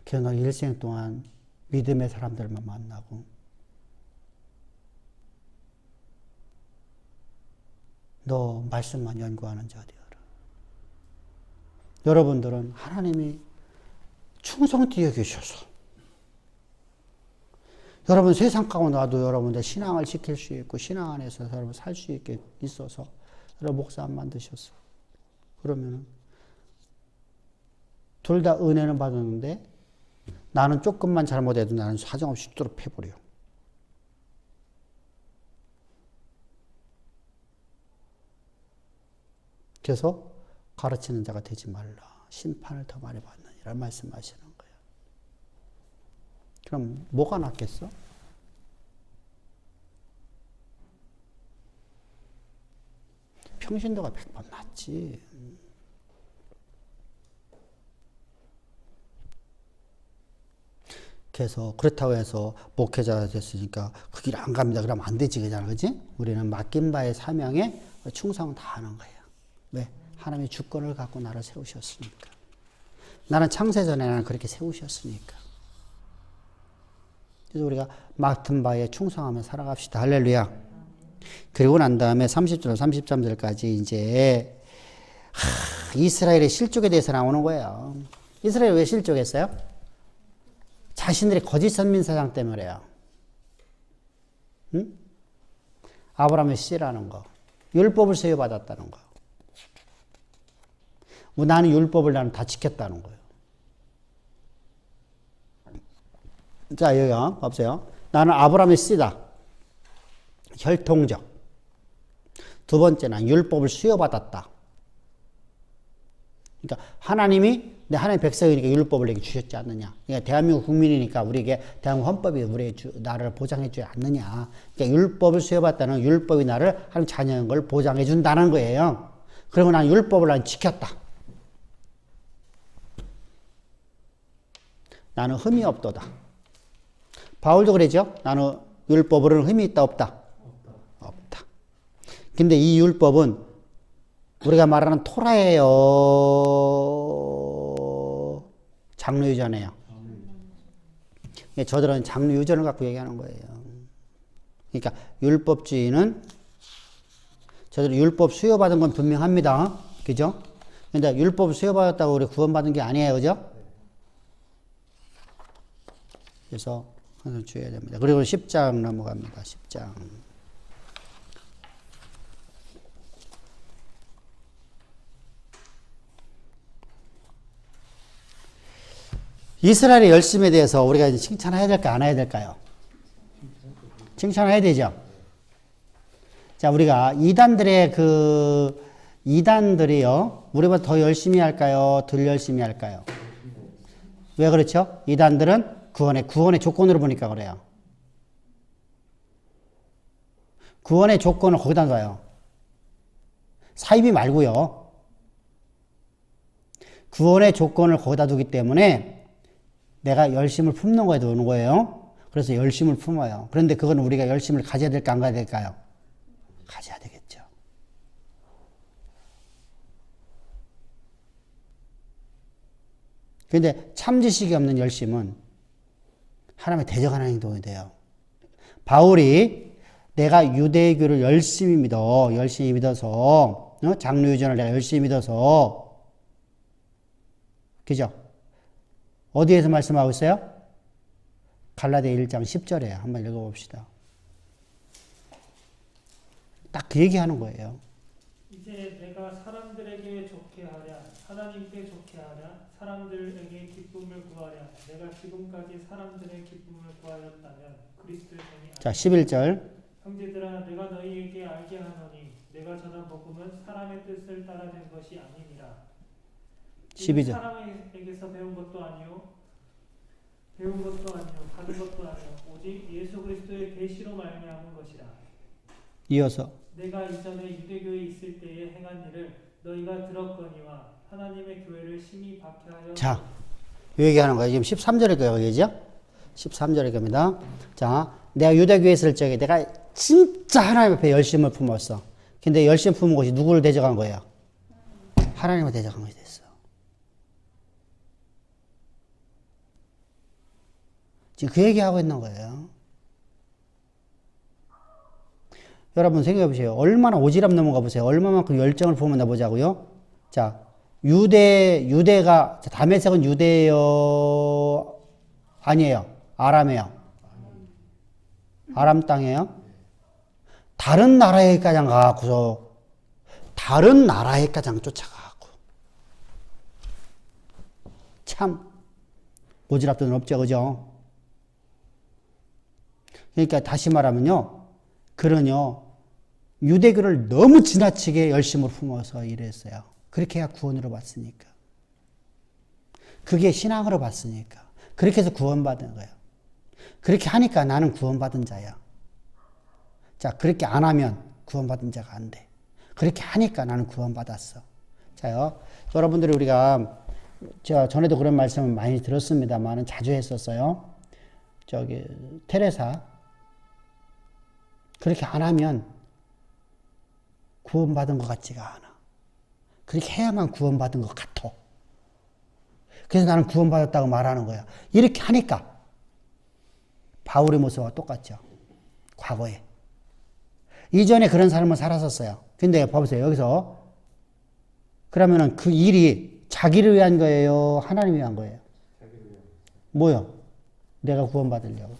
그래서 너 일생 동안 믿음의 사람들만 만나고 너 말씀만 연구하는 자 되어라. 여러분들은 하나님이 충성되어 계셔서 여러분 세상 가운데 놔도 여러분들 신앙을 지킬 수 있고 신앙 안에서 여러분 살 수 있게 있어서 여러분 목사 안 만드셨어. 그러면은 둘 다 은혜는 받았는데 나는 조금만 잘못해도 나는 사정없이 뚜드러 패버려. 그래서 가르치는 자가 되지 말라. 심판을 더 많이 받느니라 말씀하시는 거예요. 그럼 뭐가 낫겠어? 평신도가 100번 낫지. 그래서 그렇다고 해서 목회자가 됐으니까 그 길 안 갑니다. 그러면 안 되지, 그잖아, 그지? 우리는 맡긴 바의 사명에 충성 다하는 거예요. 왜? 하나님의 주권을 갖고 나를 세우셨으니까. 나는 창세전에 나는 그렇게 세우셨으니까. 그래서 우리가 맡은 바에 충성하며 살아갑시다. 할렐루야. 그리고 난 다음에 30절, 33절까지 이제 이스라엘의 실족에 대해서 나오는 거예요. 이스라엘 왜 실족했어요? 자신들의 거짓 선민사상 때문에 그래요. 응? 아브라함의 씨라는 거. 율법을 소유받았다는 거. 나는 율법을 나는 다 지켰다는 거예요. 자, 여기요. 보세요. 나는 아브라함의 씨다. 혈통적. 두 번째는 율법을 수여받았다. 그러니까 하나님이 내 하나님의 백성이니까 율법을 내게 주셨지 않느냐. 그러니까 대한민국 국민이니까 우리에게 대한민국 헌법이 우리에게 나를 보장해 주지 않느냐. 그러니까 율법을 수여받다는 율법이 나를 하나님 자녀인 걸 보장해 준다는 거예요. 그리고 난 율법을 난 지켰다. 나는 흠이 없도다. 바울도 그러죠. 나는 율법으로는 흠이 있다 없다? 없다. 근데 이 율법은 우리가 말하는 토라예요? 장로유전이에요? 저들은 장로유전을 갖고 얘기하는 거예요. 그러니까 율법주의는 저들은 율법 수여받은 건 분명합니다. 그죠? 근데 율법 수여받았다고 우리 구원받은 게 아니에요. 그죠? 그래서 항상 주의해야 됩니다. 그리고 10장 넘어갑니다. 10장. 이스라엘의 열심에 대해서 우리가 이제 칭찬해야 될까 안 해야 될까요? 칭찬해야 되죠. 자, 우리가 이단들이요, 우리보다 더 열심히 할까요? 덜 열심히 할까요? 왜 그렇죠? 이단들은 구원의 조건으로 보니까 그래요. 구원의 조건을 거기다 놔요. 사이비 말고요. 구원의 조건을 거기다 두기 때문에 내가 열심을 품는 거에 도는 거예요. 그래서 열심을 품어요. 그런데 그건 우리가 열심을 가져야 될까 안 가져야 될까요? 가져야 되겠죠. 그런데 참지식이 없는 열심은 하나님의 대적하는 행동이 돼요. 바울이 내가 유대교를 열심히 믿어서 장로유전을 내가 열심히 믿어서, 그죠? 어디에서 말씀하고 있어요? 갈라디아 1장 10절에 한번 읽어봅시다. 딱 그 얘기하는 거예요. 이제 내가 사람들에게 좋게 하랴 하나님께 좋게 하랴 사람들에게 기쁨을 구하랴 내가 지금까지 사람들의 기쁨을 구하였다면 그리스도의 종이 아니라. 자, 11절. 형제들아 내가 너희에게 알게 하노니 내가 전한 복음은 사람의 뜻을 따라 된 것이 아니니라. 12절. 사람에게서 배운 것도 아니요 받은 것도 아니요 오직 예수 그리스도의 계시로 말미암은 것이라. 이어서 내가 이전에 유대교에 있을 때에 행한 일을 너희가 들었거니와 하나님의 교회를 심히 박해하여. 자, 이 얘기하는 거예요. 지금 13절일 거예요. 그죠? 13절일 겁니다. 자, 내가 유대교에 있을 적에 내가 진짜 하나님 앞에 열심을 품었어. 근데 열심 품은 것이 누구를 대적한 거예요? 하나님을 대적한 것이 됐어. 지금 그 얘기하고 있는 거예요. 여러분 생각해 보세요. 얼마나 오지랖 넘어가 보세요. 얼마만큼 열정을 품었나 보자고요. 자, 유대가, 다메섹은 유대예요? 아니에요. 아람이에요. 아람 땅이에요. 다른 나라에까지 가갖고서 다른 나라에까지 쫓아가갖고 참 오지랖도 없죠, 그죠? 그러니까 다시 말하면요, 그러요 유대교를 너무 지나치게 열심으로 품어서 이랬어요. 그렇게 해야 구원으로 받으니까. 그게 신앙으로 받으니까. 그렇게 해서 구원받은 거예요. 그렇게 하니까 나는 구원받은 자야. 자, 그렇게 안 하면 구원받은 자가 안 돼. 그렇게 하니까 나는 구원받았어. 자요, 여러분들이 우리가 제가 전에도 그런 말씀을 많이 들었습니다만은 자주 했었어요. 테레사 그렇게 안 하면 구원받은 것 같지가 않아. 그렇게 해야만 구원받은 것 같아. 그래서 나는 구원받았다고 말하는 거야. 이렇게 하니까 바울의 모습과 똑같죠. 과거에. 이전에 그런 삶을 살았었어요. 근데 봐보세요. 여기서 그러면은 그 일이 자기를 위한 거예요? 하나님을 위한 거예요? 뭐요? 내가 구원받으려고.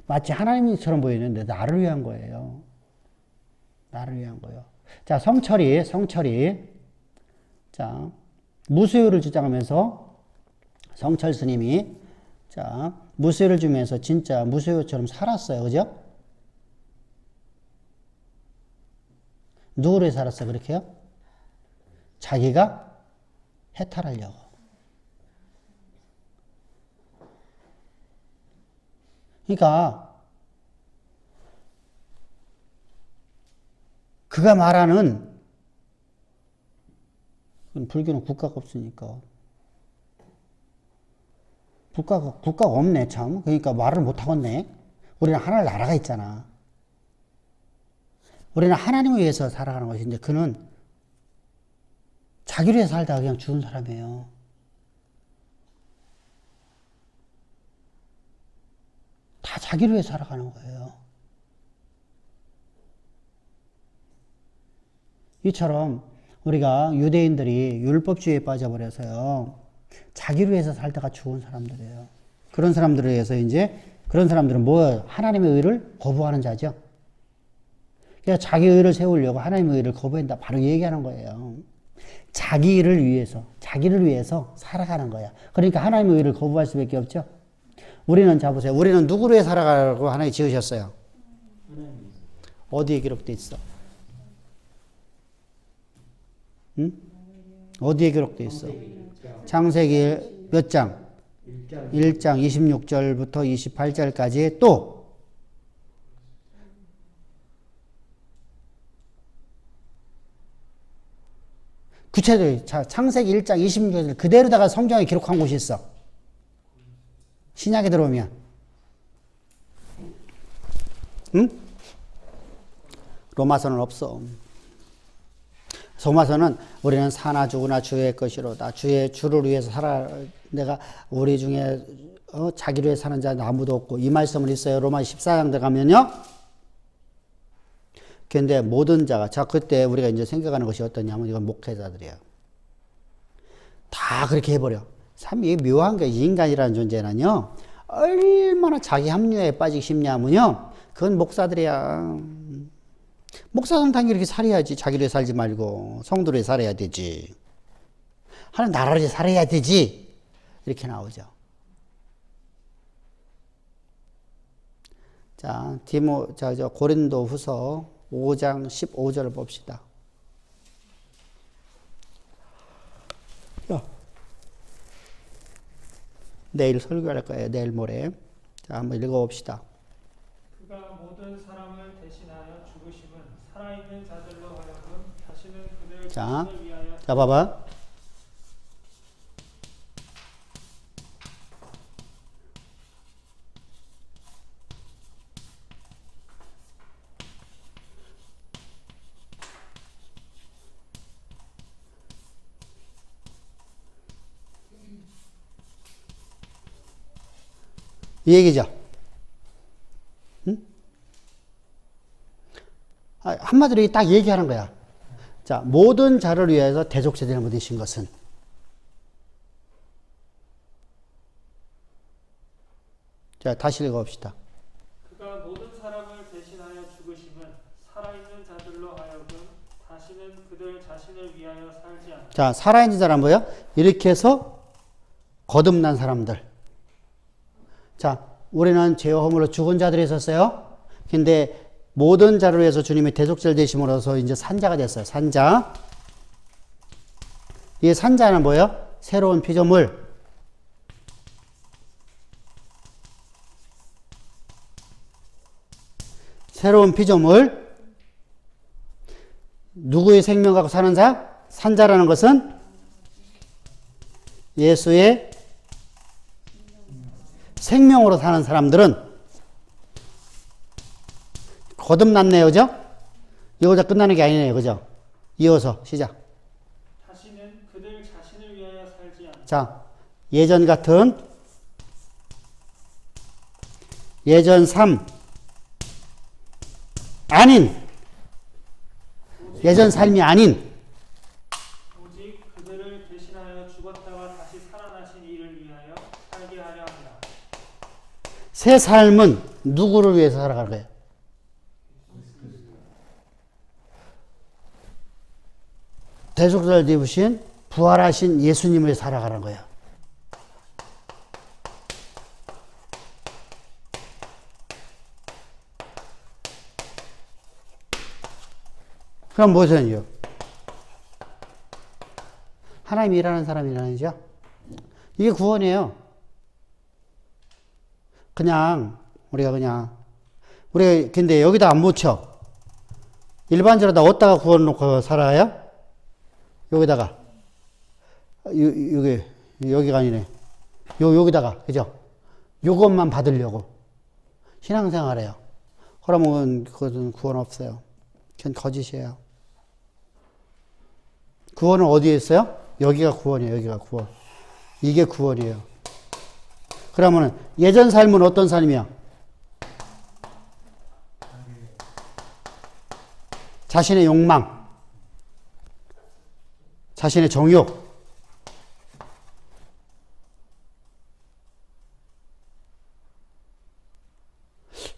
마치 하나님처럼 보이는데 나를 위한 거예요. 나를 위한 거예요. 자, 성철이. 자, 무수유를 주장하면서 성철 스님이 자, 무수유를 주면서 진짜 무수유처럼 살았어요. 그죠? 누구를 살았어요? 그렇게요? 자기가 해탈하려고. 그러니까 그가 말하는 불교는 국가가 없으니까 국가가 없네 참. 그러니까 말을 못 하겠네. 우리는 하나님 나라가 있잖아. 우리는 하나님을 위해서 살아가는 것인데 그는 자기를 위해서 살다가 그냥 죽은 사람이에요. 다 자기를 위해 살아가는 거예요. 이처럼 우리가 유대인들이 율법주의에 빠져버려서요. 자기를 위해서 살다가 죽은 사람들이에요. 그런 사람들에 의해서 이제 그런 사람들은 뭐예요? 하나님의 의를 거부하는 자죠. 그러니까 자기 의를 세우려고 하나님의 의를 거부한다. 바로 얘기하는 거예요. 자기를 위해서 살아가는 거야. 그러니까 하나님의 의를 거부할 수밖에 없죠. 우리는 자 보세요. 우리는 누구를 위해 살아가라고 하나님 지으셨어요? 어디에 기록돼 있어? 응? 어디에 기록돼 있어? 창세기 몇 장? 1장 26절부터 28절까지 또 구체적으로 창세기 1장 26절 그대로다가 성경에 기록한 곳이 있어. 신약에 들어오면. 응? 로마서는 없어. 로마서는 우리는 사나 죽으나 주의 것이로다. 주를 위해서 내가 우리 중에 자기를 위해 사는 자는 아무도 없고 이 말씀은 있어요. 로마 14장 들어가면요. 그런데 모든 자가 그때 우리가 이제 생각하는 것이 어떠냐면 이건 목회자들이에요. 다 그렇게 해버려. 참 이게 묘한 게 인간이라는 존재는요. 얼마나 자기 합리화에 빠지기 쉽냐면요. 그건 목사들이야. 목사는 당연히 이렇게 살아야지. 자기를 위해 살지 말고 성도를 위해 살아야 되지. 하나님 나라를 위해 살아야 되지. 이렇게 나오죠. 자, 고린도 후서 5장 15절을 봅시다. 내일 설교할 거예요. 내일 모레. 자, 한번 읽어봅시다. 그가 모든 사람을 대신하여 죽으심은 살아있는 자들로 하여금 다시는 그들 자신을 위하여 자, 봐봐. 이 얘기죠. 응? 한마디로 딱 얘기하는 거야. 자, 모든 자를 위해서 대속제단을 받으신 것은. 자, 다시 읽어봅시다. 그가 모든 사람을 대신하여 죽으심은 살아있는 자들로 하여금 다시는 그들 자신을 위하여 살지 않고. 자, 살아있는 자란 뭐야? 이렇게 해서 거듭난 사람들. 자, 우리는 죄와 허물로 죽은 자들이 있었어요. 근데 모든 자를 위해서 주님이 대속제를 되심으로써 이제 산자가 됐어요. 산자. 이 산자는 뭐예요? 새로운 피조물. 새로운 피조물. 누구의 생명 갖고 사는 자? 산자라는 것은 예수의 생명으로 사는 사람들은 거듭났네요. 그죠? 이거자 끝나는 게 아니네요. 그죠? 이어서 시작. 다시는 그들 자신을 위하여 살지 않고. 자, 예전 같은 예전 삶 아닌 예전 삶이 아닌 오직 그들을 대신하여 죽었다가 다시 살아나신 이를 위하여 살게 하려 합니다. 새 삶은 누구를 위해서 살아가는 거예요? 대속자를 입으신 부활하신 예수님을 위해 살아가는 거예요. 그럼 무엇이요? 하나님이 일하는 사람이라는 거죠. 이게 구원이에요. 우리가 근데 여기다 안 묻혀. 일반적으로 다 어디다가 구원 놓고 살아요? 여기다가. 여기가 아니네. 여기다가, 그죠? 요것만 받으려고. 신앙생활 해요. 그러면 그것은 구원 없어요. 그건 거짓이에요. 구원은 어디에 있어요? 여기가 구원이에요. 여기가 구원. 이게 구원이에요. 그러면 예전 삶은 어떤 삶이야? 자신의 욕망, 자신의 정욕,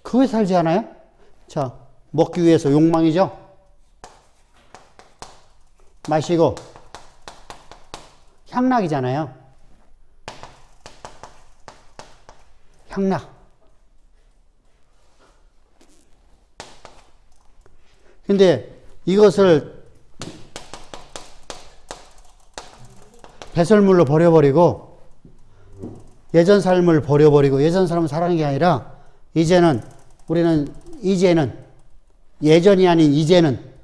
그거에 살지 않아요? 자, 먹기 위해서 욕망이죠? 마시고, 향락이잖아요. 향락. 근데 이것을 배설물로 버려버리고, 예전 삶을 버려버리고, 예전 삶을 살아가는 게 아니라, 이제는, 예전이 아닌 이제는,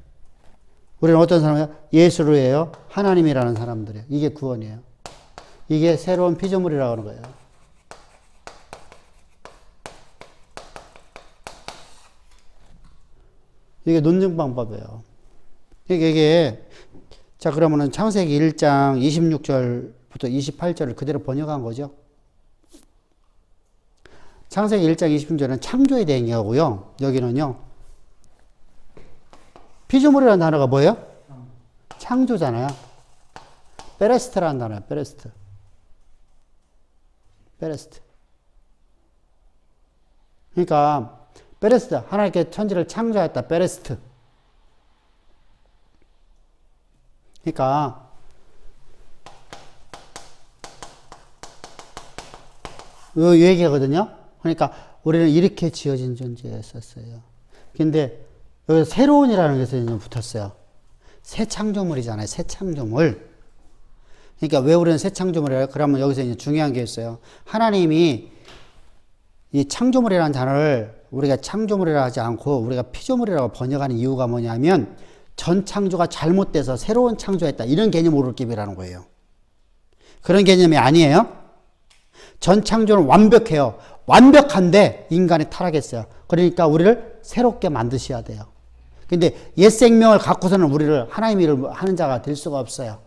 우리는 어떤 사람이에요? 예수로 해요. 하나님이라는 사람들이에요. 이게 구원이에요. 이게 새로운 피조물이라고 하는 거예요. 이게 논증 방법이에요. 자, 그러면은 창세기 1장 26절부터 28절을 그대로 번역한 거죠. 창세기 1장 26절은 창조에 대한 얘기하고요. 여기는요. 피조물이라는 단어가 뭐예요? 창조잖아요. 베레스트라는 단어예요. 베레스트. 그러니까 베레스트, 하나님께 천지를 창조했다. 베레스트. 그러니까 이 얘기거든요. 그러니까 우리는 이렇게 지어진 존재였었어요. 근데 여기서 새로운이라는 것이 붙었어요. 새 창조물이잖아요. 새 창조물. 그러니까 왜 우리는 새 창조물이에요? 그러면 여기서 이제 중요한 게 있어요. 하나님이 이 창조물이라는 단어를 우리가 창조물이라 하지 않고 우리가 피조물이라고 번역하는 이유가 뭐냐면 전 창조가 잘못돼서 새로운 창조했다. 이런 개념으로 끼비라는 거예요. 그런 개념이 아니에요. 전 창조는 완벽해요. 완벽한데 인간이 타락했어요. 그러니까 우리를 새롭게 만드셔야 돼요. 근데 옛 생명을 갖고서는 우리를 하나님의 일을 하는 자가 될 수가 없어요.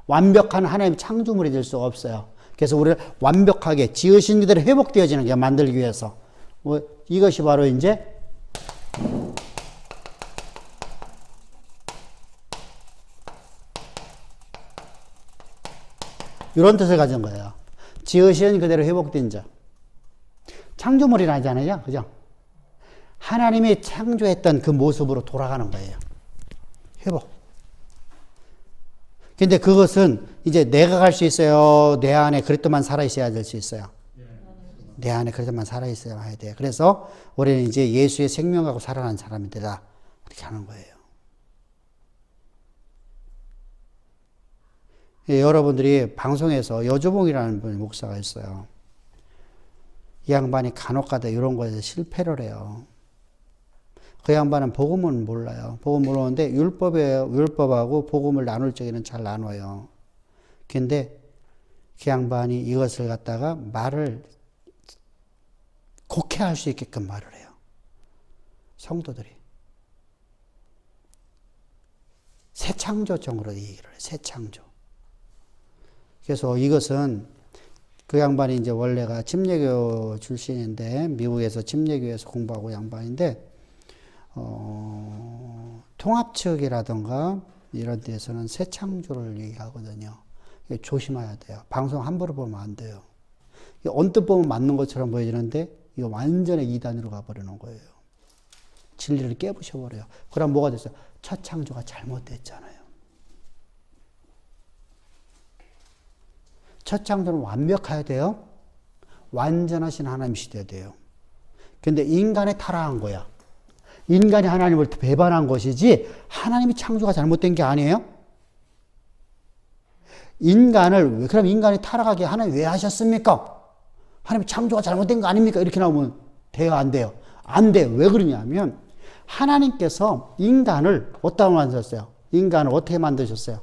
완벽한 하나님의 창조물이 될 수가 없어요. 그래서 우리를 완벽하게 지으신 그대로 회복되어지는 게 만들기 위해서. 이것이 바로 이제 이런 뜻을 가진 거예요. 지으신 그대로 회복된 자. 창조물이라 하잖아요. 그죠? 하나님이 창조했던 그 모습으로 돌아가는 거예요. 회복. 근데 그것은 이제 내가 갈 수 있어요? 내 안에 그리스도만 살아있어야 될 수 있어요? 내 안에 그리스도만 살아있어야 해야 돼요. 그래서 우리는 이제 예수의 생명 갖고 살아가는 사람이 되다. 이렇게 하는 거예요. 예, 여러분들이 방송에서 여주봉이라는 분 목사가 있어요. 이 양반이 간혹가다 이런 거에서 실패를 해요. 그 양반은 복음은 몰라요. 복음 모르는데 율법하고 복음을 나눌 적에는 잘 나눠요. 근데 그 양반이 이것을 갖다가 말을 곡해할 수 있게끔 말을 해요. 성도들이. 새 창조적으로 얘기를 해요. 새 창조. 그래서 이것은 그 양반이 이제 원래가 침례교 출신인데 미국에서 침례교에서 공부하고 양반인데 통합 측이라든가 이런 데서는 새 창조를 얘기하거든요. 이게 조심해야 돼요. 방송 함부로 보면 안 돼요. 언뜻 보면 맞는 것처럼 보여지는데 이거 완전히 이단으로 가버리는 거예요. 진리를 깨부셔버려요. 그럼 뭐가 됐어요? 첫 창조가 잘못됐잖아요. 첫 창조는 완벽해야 돼요. 완전하신 하나님이시돼야 돼요. 근데 인간이 타락한 거야. 인간이 하나님을 배반한 것이지 하나님이 창조가 잘못된 게 아니에요. 그럼 인간이 타락하게 하나님 왜 하셨습니까? 하나님 창조가 잘못된 거 아닙니까? 이렇게 나오면 돼요, 안 돼요? 안 돼요. 왜 그러냐면 하나님께서 인간을 어디다 만드셨어요? 인간을 어떻게 만드셨어요?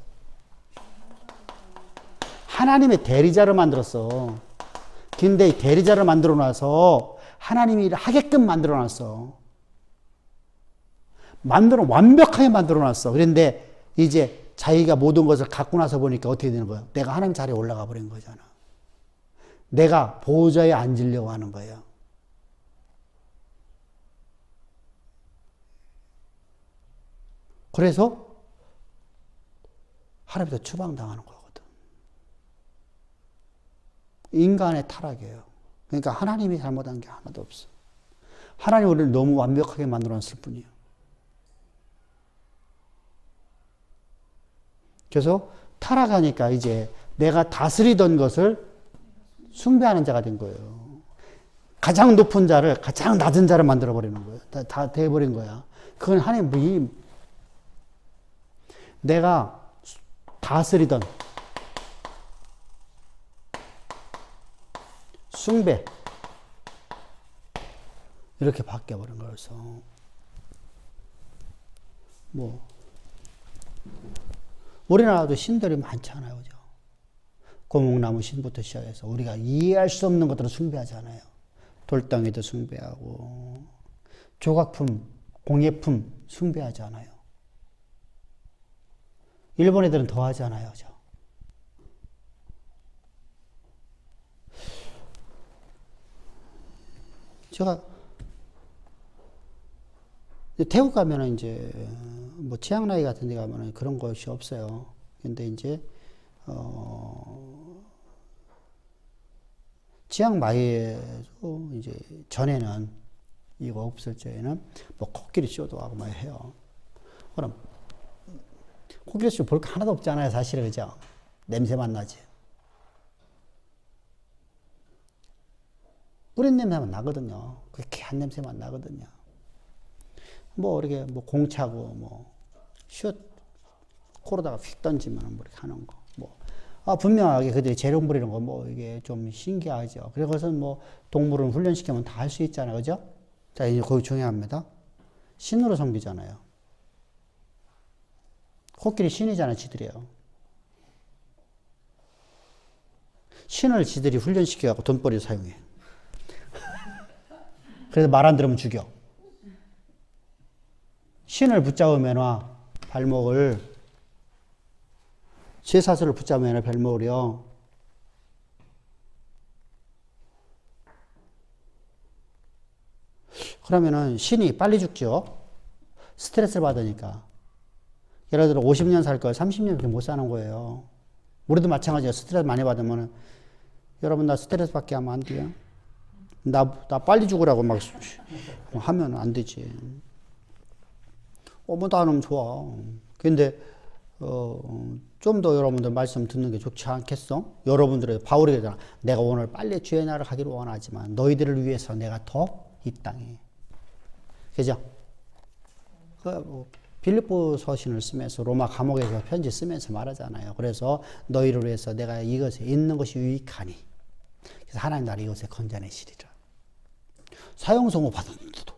하나님의 대리자를 만들었어. 근데 이 대리자를 만들어 놔서 하나님이 일을 하게끔 만들어 놨어. 완벽하게 만들어 놨어. 그런데 이제 자기가 모든 것을 갖고 나서 보니까 어떻게 되는 거예요? 내가 하나님 자리에 올라가 버린 거잖아. 내가 보호자에 앉으려고 하는 거예요. 그래서 하나님부터 추방당하는 거거든. 인간의 타락이에요. 그러니까 하나님이 잘못한 게 하나도 없어. 하나님 우리를 너무 완벽하게 만들어놨을 뿐이에요. 그래서 타락하니까 이제 내가 다스리던 것을 숭배하는 자가 된 거예요. 가장 높은 자를 가장 낮은 자를 만들어버리는 거예요. 다 돼버린 거야. 그건 하나님이 내가 다스리던 숭배 이렇게 바뀌어버린 거여서 뭐 우리나라도 신들이 많잖아요. 그죠? 고목나무 신부터 시작해서 우리가 이해할 수 없는 것들을 숭배하잖아요. 돌덩이도 숭배하고 조각품, 공예품 숭배하잖아요. 일본 애들은 더 하잖아요. 그죠? 제가 태국 가면은 이제 뭐 치앙라이 같은 데 가면은 그런 것이 없어요. 근데 이제 치앙마이에도 이제 전에는 이거 없을 때에는 뭐 코끼리 쇼도 하고 막 해요. 그럼 코끼리 쇼 볼 거 하나도 없잖아요, 사실은. 그죠? 냄새만 나지. 뿌린 냄새만 나거든요. 그렇게 한 냄새만 나거든요. 뭐 이렇게 뭐 공차고 뭐 슛 코로다가 휙 던지면 뭐 이렇게 하는 거. 뭐 분명하게 그들이 재롱 부리는 거 뭐 이게 좀 신기하죠. 그래서 뭐 동물은 훈련시키면 다 할 수 있잖아요, 그죠? 자, 이제 거기 중요합니다. 신으로 섬기잖아요. 코끼리 신이잖아요, 지들이요. 신을 지들이 훈련시켜갖고 돈벌이를 사용해. 그래서 말 안 들으면 죽여. 신을 붙잡으면 발목을, 쇠사슬을 붙잡으면 발목을요. 그러면은 신이 빨리 죽죠. 스트레스를 받으니까. 예를 들어 50년 살 걸 30년밖에 못 사는 거예요. 우리도 마찬가지예요. 스트레스 많이 받으면 여러분 나 스트레스 받게 하면 안 돼요. 나 빨리 죽으라고 막 하면 안 되지. 뭐 나는 좋아. 근데 좀 더 여러분들 말씀 듣는 게 좋지 않겠어? 여러분들의 바울이 그러잖아. 내가 오늘 빨리 주의 날을 가기를 원하지만 너희들을 위해서 내가 더 이 땅에. 그죠? 빌립보 서신을 쓰면서 로마 감옥에서 편지 쓰면서 말하잖아요. 그래서 너희를 위해서 내가 이것에 있는 것이 유익하니. 그래서 하나님 나를 이것에 건져내시리라. 사형선고 받았는데도.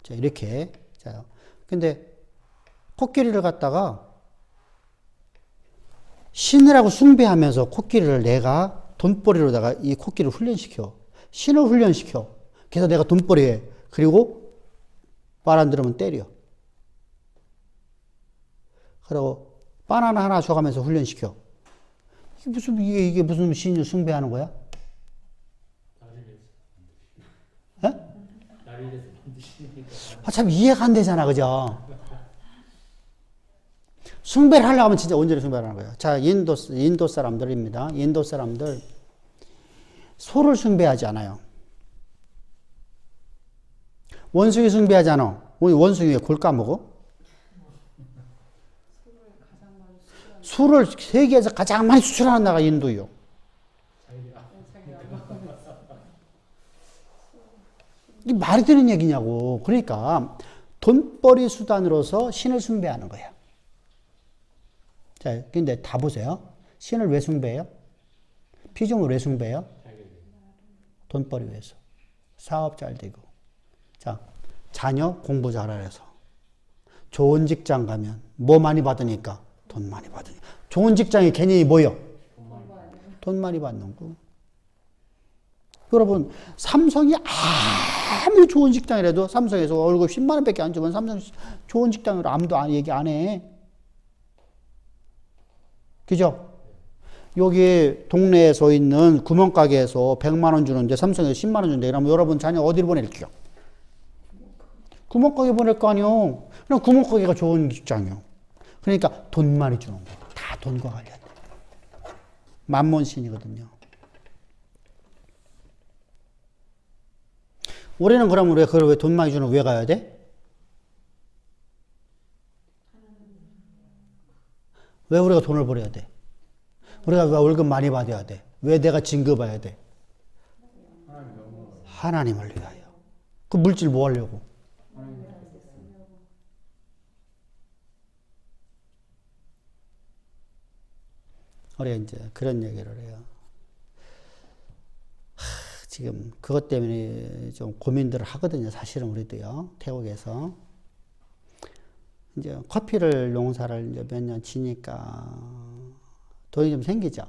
자, 이렇게. 자, 근데 코끼리를 갖다가 신이라고 숭배하면서 코끼리를 내가 돈벌이로다가 이 코끼리를 훈련시켜. 신을 훈련시켜. 그래서 내가 돈벌이해. 그리고 말 안 들으면 때려. 그리고 바나나 하나 줘가면서 훈련시켜. 이게 무슨 신을 숭배하는 거야? 참 이해가 안 되잖아, 그죠? 숭배를 하려고 하면 진짜 온전히 숭배를 하는 거예요. 자, 인도 사람들입니다. 인도 사람들 소를 숭배하지 않아요. 원숭이 숭배하지 않아. 원숭이 왜 골 까먹어? 술을 세계에서 가장 많이 수출하는 나라가 인도예요. 이게 말이 되는 얘기냐고. 그러니까 돈벌이 수단으로서 신을 숭배하는 거예요. 자, 근데 다 보세요. 신을 왜 숭배해요? 피조물 왜 숭배해요? 돈벌이 위해서. 사업 잘 되고. 자, 자녀 공부 잘하래서. 좋은 직장 가면 뭐 많이 받으니까? 돈 많이 받으니까. 좋은 직장이 괜히 뭐요? 돈 많이 받는 거. 여러분, 삼성이 아무리 좋은 직장이라도 삼성에서 월급 10만 원밖에 안 주면 삼성 좋은 직장으로 아무도 얘기 안 해. 그죠? 여기 동네에서 있는 구멍가게에서 100만 원 주는데 삼성에서 10만 원 준대. 그러면 여러분 자녀 어디로 보낼게요? 구멍가게 보낼 거 아니요. 그럼 구멍가게가 좋은 직장이요. 그러니까 돈 많이 주는 거. 다 돈과 관련돼. 만몬신이거든요. 우리는 그러면 왜 그걸 왜 돈 많이 주는 거 왜 가야 돼? 왜 우리가 돈을 벌어야 돼? 우리가 왜 월급 많이 받아야 돼? 왜 내가 진급해야 돼? 하나님을 위하여. 그 물질 뭐 하려고? 우리가 이제 그런 얘기를 해요. 지금 그것 때문에 좀 고민들을 하거든요. 사실은 우리도요. 태국에서. 이제 커피를 농사를 이제 몇 년 지니까 돈이 좀 생기죠.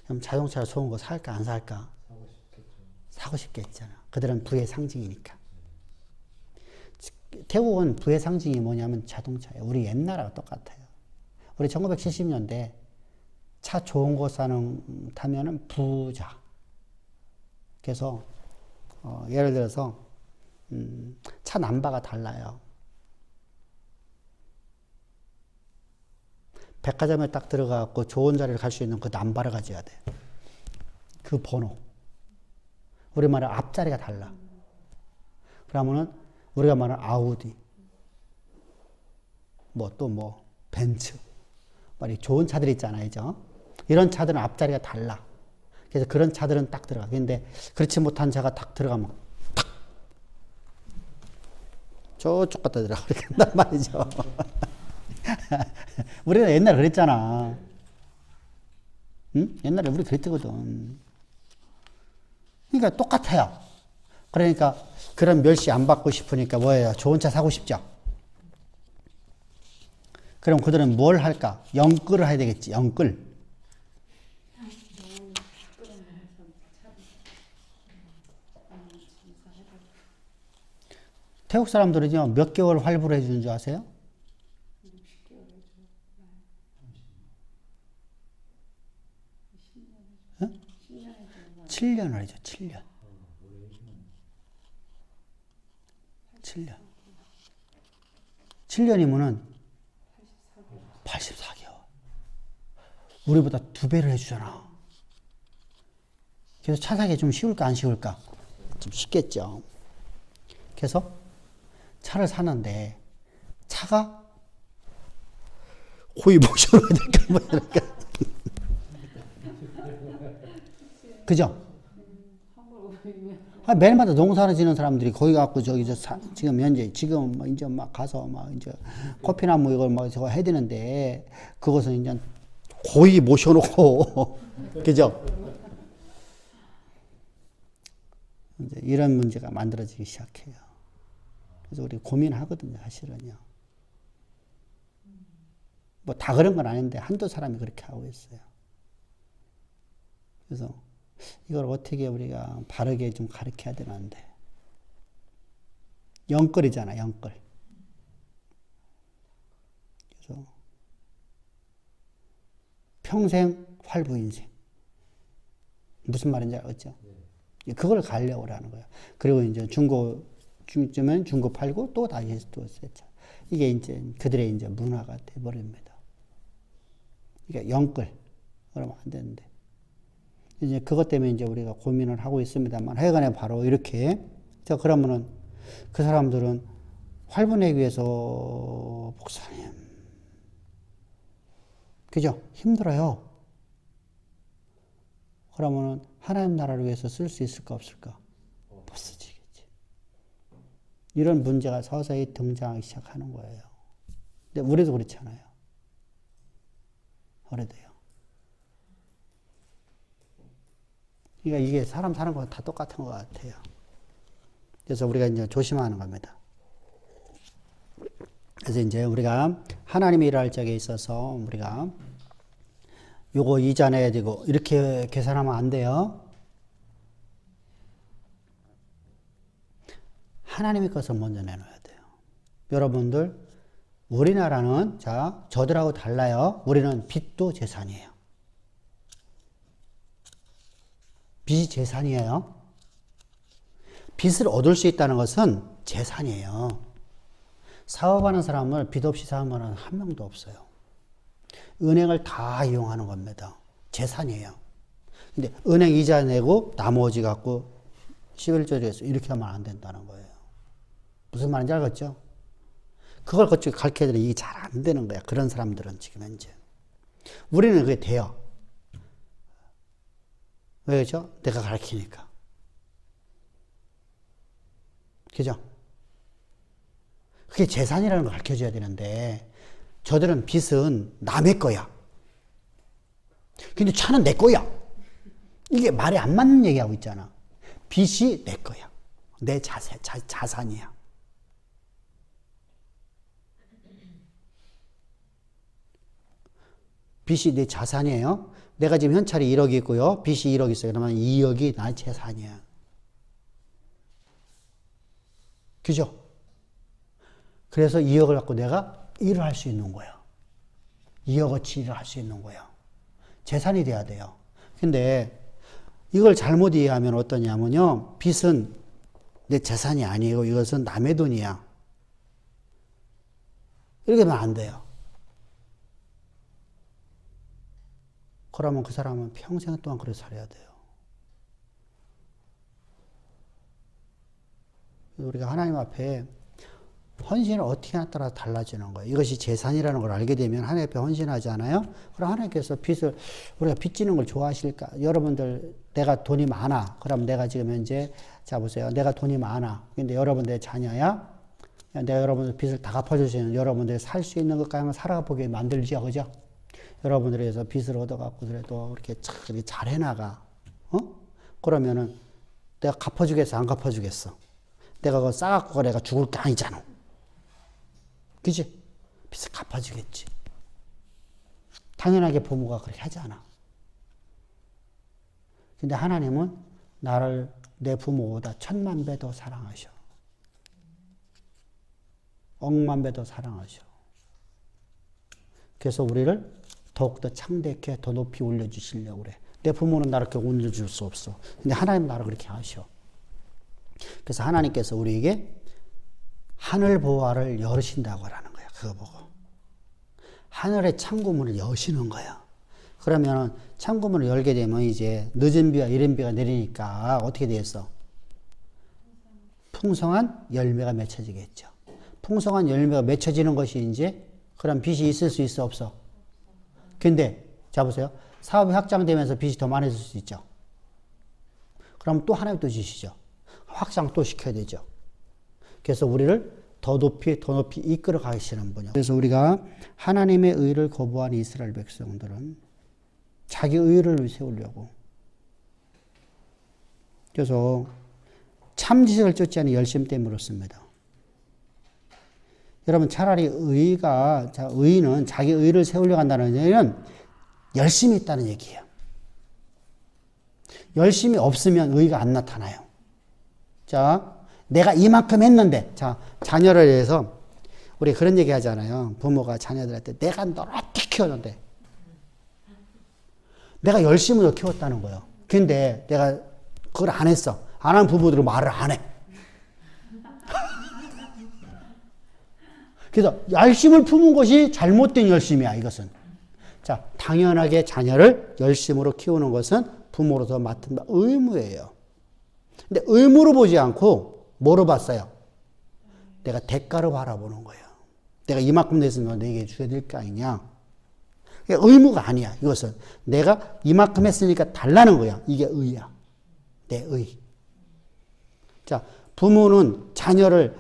그럼 자동차 좋은 거 살까 안 살까? 사고 싶겠잖아. 그들은 부의 상징이니까. 태국은 부의 상징이 뭐냐면 자동차예요. 우리 옛날하고 똑같아요. 우리 1970년대 차 좋은 거 타면은 부자. 그래서 예를 들어서 차 남바가 달라요. 백화점에 딱 들어가고 좋은 자리를 갈 수 있는 그 남바를 가져야 돼. 그 번호. 우리 말은 앞자리가 달라. 그러면은 우리가 말하는 아우디, 벤츠, 말이 좋은 차들 있잖아요, 이런 차들은 앞자리가 달라. 그래서 그런 차들은 딱 들어가. 근데 그렇지 못한 차가 딱 들어가면 탁 저쪽 갖다 들어가 그렇게 한단 말이죠. 우리는 옛날에 그랬잖아. 응? 옛날에 우리 그랬거든. 그러니까 똑같아요. 그러니까 그런 멸시 안 받고 싶으니까 뭐예요? 좋은 차 사고 싶죠. 그럼 그들은 뭘 할까? 영끌을 해야 되겠지. 영끌. 태국 사람들은요, 몇 개월 활부를 해주는 줄 아세요? 7년을 해줘, 7년. 7년. 7년이면은 84개월. 우리보다 2배를 해주잖아. 그래서 차 사기 좀 쉬울까, 안 쉬울까? 좀 쉽겠죠. 그래서 차를 사는데, 차가 거의 모셔야 될까, 뭐 이럴까. 그죠? 매일마다 농사를 지는 사람들이 거기 갖고 지금 현재 이제 막 가서 이제 커피나무 이걸 저거 해야 되는데 그것은 이제 거의 모셔놓고 그죠? 이제 이런 문제가 만들어지기 시작해요. 그래서 우리 고민하거든요, 사실은요. 뭐 다 그런 건 아닌데 한두 사람이 그렇게 하고 있어요. 그래서 이걸 어떻게 우리가 바르게 좀 가르쳐야 되는데. 영끌이잖아, 영끌. 그래서 평생 활부 인생. 무슨 말인지 알겠죠? 그걸 가려고 하는 거예요. 그리고 이제 중고쯤은 중고 팔고 또 다시 또 세차. 이게 이제 그들의 이제 문화가 돼버립니다. 그러니까 영끌. 그러면 안 되는데. 이제 그것 때문에 이제 우리가 고민을 하고 있습니다만 하여간에 바로 이렇게. 자, 그러면은 그 사람들은 활보내기 위해서 목사님. 그죠? 힘들어요. 그러면은 하나님 나라를 위해서 쓸 수 있을까 없을까? 못 쓰지겠지. 이런 문제가 서서히 등장하기 시작하는 거예요. 근데 우리도 그렇잖아요. 우리도요. 그러니까 이게 사람 사는 거 다 똑같은 것 같아요. 그래서 우리가 이제 조심하는 겁니다. 그래서 이제 우리가 하나님이 일할 적에 있어서 우리가 요거 이전해야 되고 이렇게 계산하면 안 돼요. 하나님의 것을 먼저 내놓아야 돼요. 여러분들 우리나라는 자 저들하고 달라요. 우리는 빚도 재산이에요. 빚이 재산이에요. 빚을 얻을 수 있다는 것은 재산이에요. 사업하는 사람을 빚 없이 사업하는 한 명도 없어요. 은행을 다 이용하는 겁니다. 재산이에요. 근데 은행 이자 내고 나머지 갖고 11조에서 이렇게 하면 안 된다는 거예요. 무슨 말인지 알겠죠? 그걸 가르쳐야 되는데 이게 잘 안 되는 거야. 그런 사람들은 지금 현재. 우리는 그게 돼요. 왜죠? 내가 가르치니까. 그죠? 그게 재산이라는 걸 가르쳐줘야 되는데 저들은 빚은 남의 거야. 근데 차는 내 거야. 이게 말이 안 맞는 얘기하고 있잖아. 빚이 내 거야. 내 자산이야. 빚이 내 자산이에요. 내가 지금 현찰이 1억이 있고요. 빚이 1억 있어요. 그러면 2억이 나의 재산이야. 그죠? 그래서 2억을 갖고 내가 일을 할 수 있는 거예요. 2억어치 일을 할 수 있는 거예요. 재산이 돼야 돼요. 근데 이걸 잘못 이해하면 어떠냐면요. 빚은 내 재산이 아니고 이것은 남의 돈이야. 이렇게 하면 안 돼요. 그러면 그 사람은 평생 동안 그렇게 살아야 돼요. 우리가 하나님 앞에 헌신을 어떻게 하냐에 따라 달라지는 거예요. 이것이 재산이라는 걸 알게 되면 하나님 앞에 헌신하잖아요. 그럼 하나님께서 빚을, 우리가 빚지는 걸 좋아하실까? 여러분들, 내가 돈이 많아. 그럼 내가 지금 현재, 자 보세요. 내가 돈이 많아. 근데 여러분들 자녀야? 내가 여러분들 빚을 다 갚아줄 수 있는, 여러분들이 살 수 있는 것까지 한번 살아보게 만들죠. 그죠? 여러분들이 해서 빚을 얻어갖고 그래도 이렇게 잘 해나가. 그러면은 내가 갚아주겠어? 안 갚아주겠어? 내가 그거 싸갖고 내가 죽을 게 아니잖아. 그지? 빚을 갚아주겠지. 당연하게 부모가 그렇게 하잖아. 근데 하나님은 나를 내 부모보다 1000만 배 더 사랑하셔. 억만 배 더 사랑하셔. 그래서 우리를 더욱더 창대케 더 높이 올려주시려고 그래. 내 부모는 나를 그렇게 올려줄 수 없어. 근데 하나님 나를 그렇게 하셔. 그래서 하나님께서 우리에게 하늘 보화를 열으신다고 하는 거야. 그거 보고. 하늘의 창고문을 여시는 거야. 그러면 창고문을 열게 되면 이제 늦은 비와 이른 비가 내리니까 어떻게 되겠어? 풍성한 열매가 맺혀지겠죠. 풍성한 열매가 맺혀지는 것이 이제 그럼 빚이 있을 수 있어 없어? 근데 자 보세요. 사업이 확장되면서 빚이 더 많아질 수 있죠. 그럼 또 하나님 또 주시죠. 확장 또 시켜야 되죠. 그래서 우리를 더 높이 이끌어 가시는 분이요. 그래서 우리가 하나님의 의를 거부한 이스라엘 백성들은 자기 의를 세우려고. 그래서 참지식을 쫓지 않은 열심 때문에 그렇습니다. 여러분 차라리 의는 자기 의를 세우려고 한다는 얘기는 열심이 있다는 얘기예요. 열심이 없으면 의가 안 나타나요. 자, 내가 이만큼 했는데, 자, 자녀를 위해서 우리 그런 얘기 하잖아요. 부모가 자녀들한테 내가 너를 어떻게 키웠는데 내가 열심히 너 키웠다는 거예요. 근데 내가 그걸 안 했어. 안 한 부부들은 말을 안 해. 그래서 열심을 품은 것이 잘못된 열심이야, 이것은. 자, 당연하게 자녀를 열심으로 키우는 것은 부모로서 맡은 의무예요. 근데 의무로 보지 않고 뭐로 봤어요? 내가 대가로 바라보는 거예요. 내가 이만큼 냈으면 내게 줘야 될 거 아니냐. 의무가 아니야, 이것은. 내가 이만큼 했으니까 달라는 거야. 이게 의야. 내 의. 자, 부모는 자녀를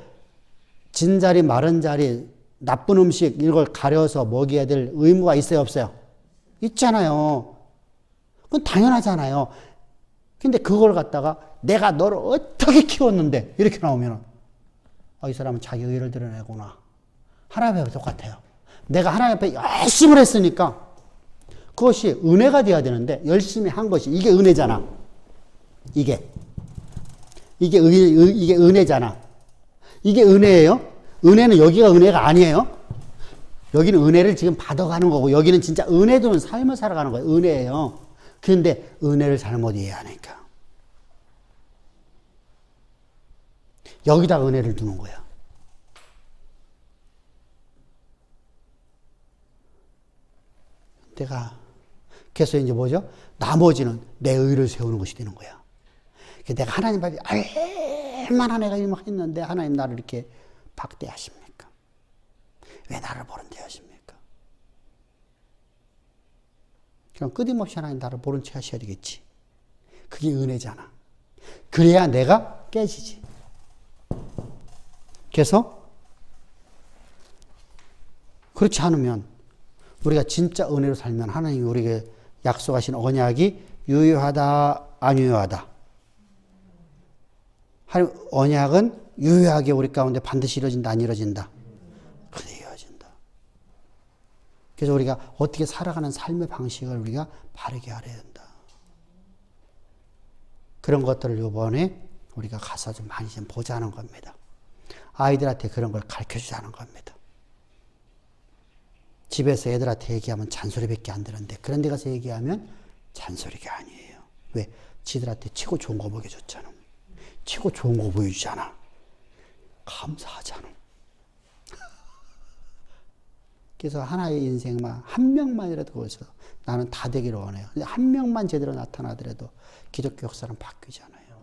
진자리, 마른자리, 나쁜 음식 이런 걸 가려서 먹여야 될 의무가 있어요, 없어요? 있잖아요. 그건 당연하잖아요. 근데 그걸 갖다가 내가 너를 어떻게 키웠는데 이렇게 나오면 이 사람은 자기 의를 드러내구나. 하나님 앞에 똑같아요. 내가 하나님 앞에 열심히 했으니까 그것이 은혜가 돼야 되는데 열심히 한 것이 이게 은혜잖아. 이게 은혜잖아. 이게 은혜예요? 은혜는 여기가 은혜가 아니에요? 여기는 은혜를 지금 받아가는 거고 여기는 진짜 은혜 주는 삶을 살아가는 거예요. 은혜예요. 그런데 은혜를 잘못 이해하니까 여기다 은혜를 두는 거야. 그래서 이제 뭐죠? 나머지는 내 의를 세우는 것이 되는 거야. 내가 하나님 앞에 얼마나 내가 했는데 하나님 나를 이렇게 박대하십니까? 왜 나를 모른 데 하십니까? 그럼 끊임없이 하나님 나를 모른 체 하셔야 되겠지. 그게 은혜잖아. 그래야 내가 깨지지. 그래서 그렇지 않으면 우리가 진짜 은혜로 살면 하나님이 우리에게 약속하신 언약이 유효하다, 안 유효하다. 하나님 언약은 유효하게 우리 가운데 반드시 이루어진다, 안 이루어진다? 그래, 이루어진다. 그래서 우리가 어떻게 살아가는 삶의 방식을 우리가 바르게 하려야 된다. 그런 것들을 이번에 우리가 가서 좀 많이 좀 보자는 겁니다. 아이들한테 그런 걸 가르쳐 주자는 겁니다. 집에서 애들한테 얘기하면 잔소리밖에 안 되는데 그런 데 가서 얘기하면 잔소리가 아니에요. 왜? 지들한테 최고 좋은 거 먹여줬잖아. 최고 좋은 거 보여주잖아. 감사하잖아. 그래서 하나의 인생만 한 명만이라도 거기서 나는 다 되기를 원해요. 근데 한 명만 제대로 나타나더라도 기독교 역사는 바뀌잖아요.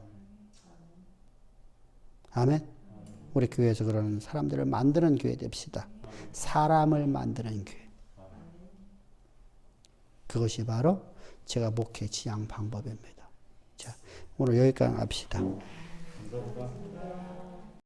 아멘? 우리 교회에서 그런 사람들을 만드는 교회 됩시다. 사람을 만드는 교회. 그것이 바로 제가 목회 지향 방법입니다. 자, 오늘 여기까지 합시다.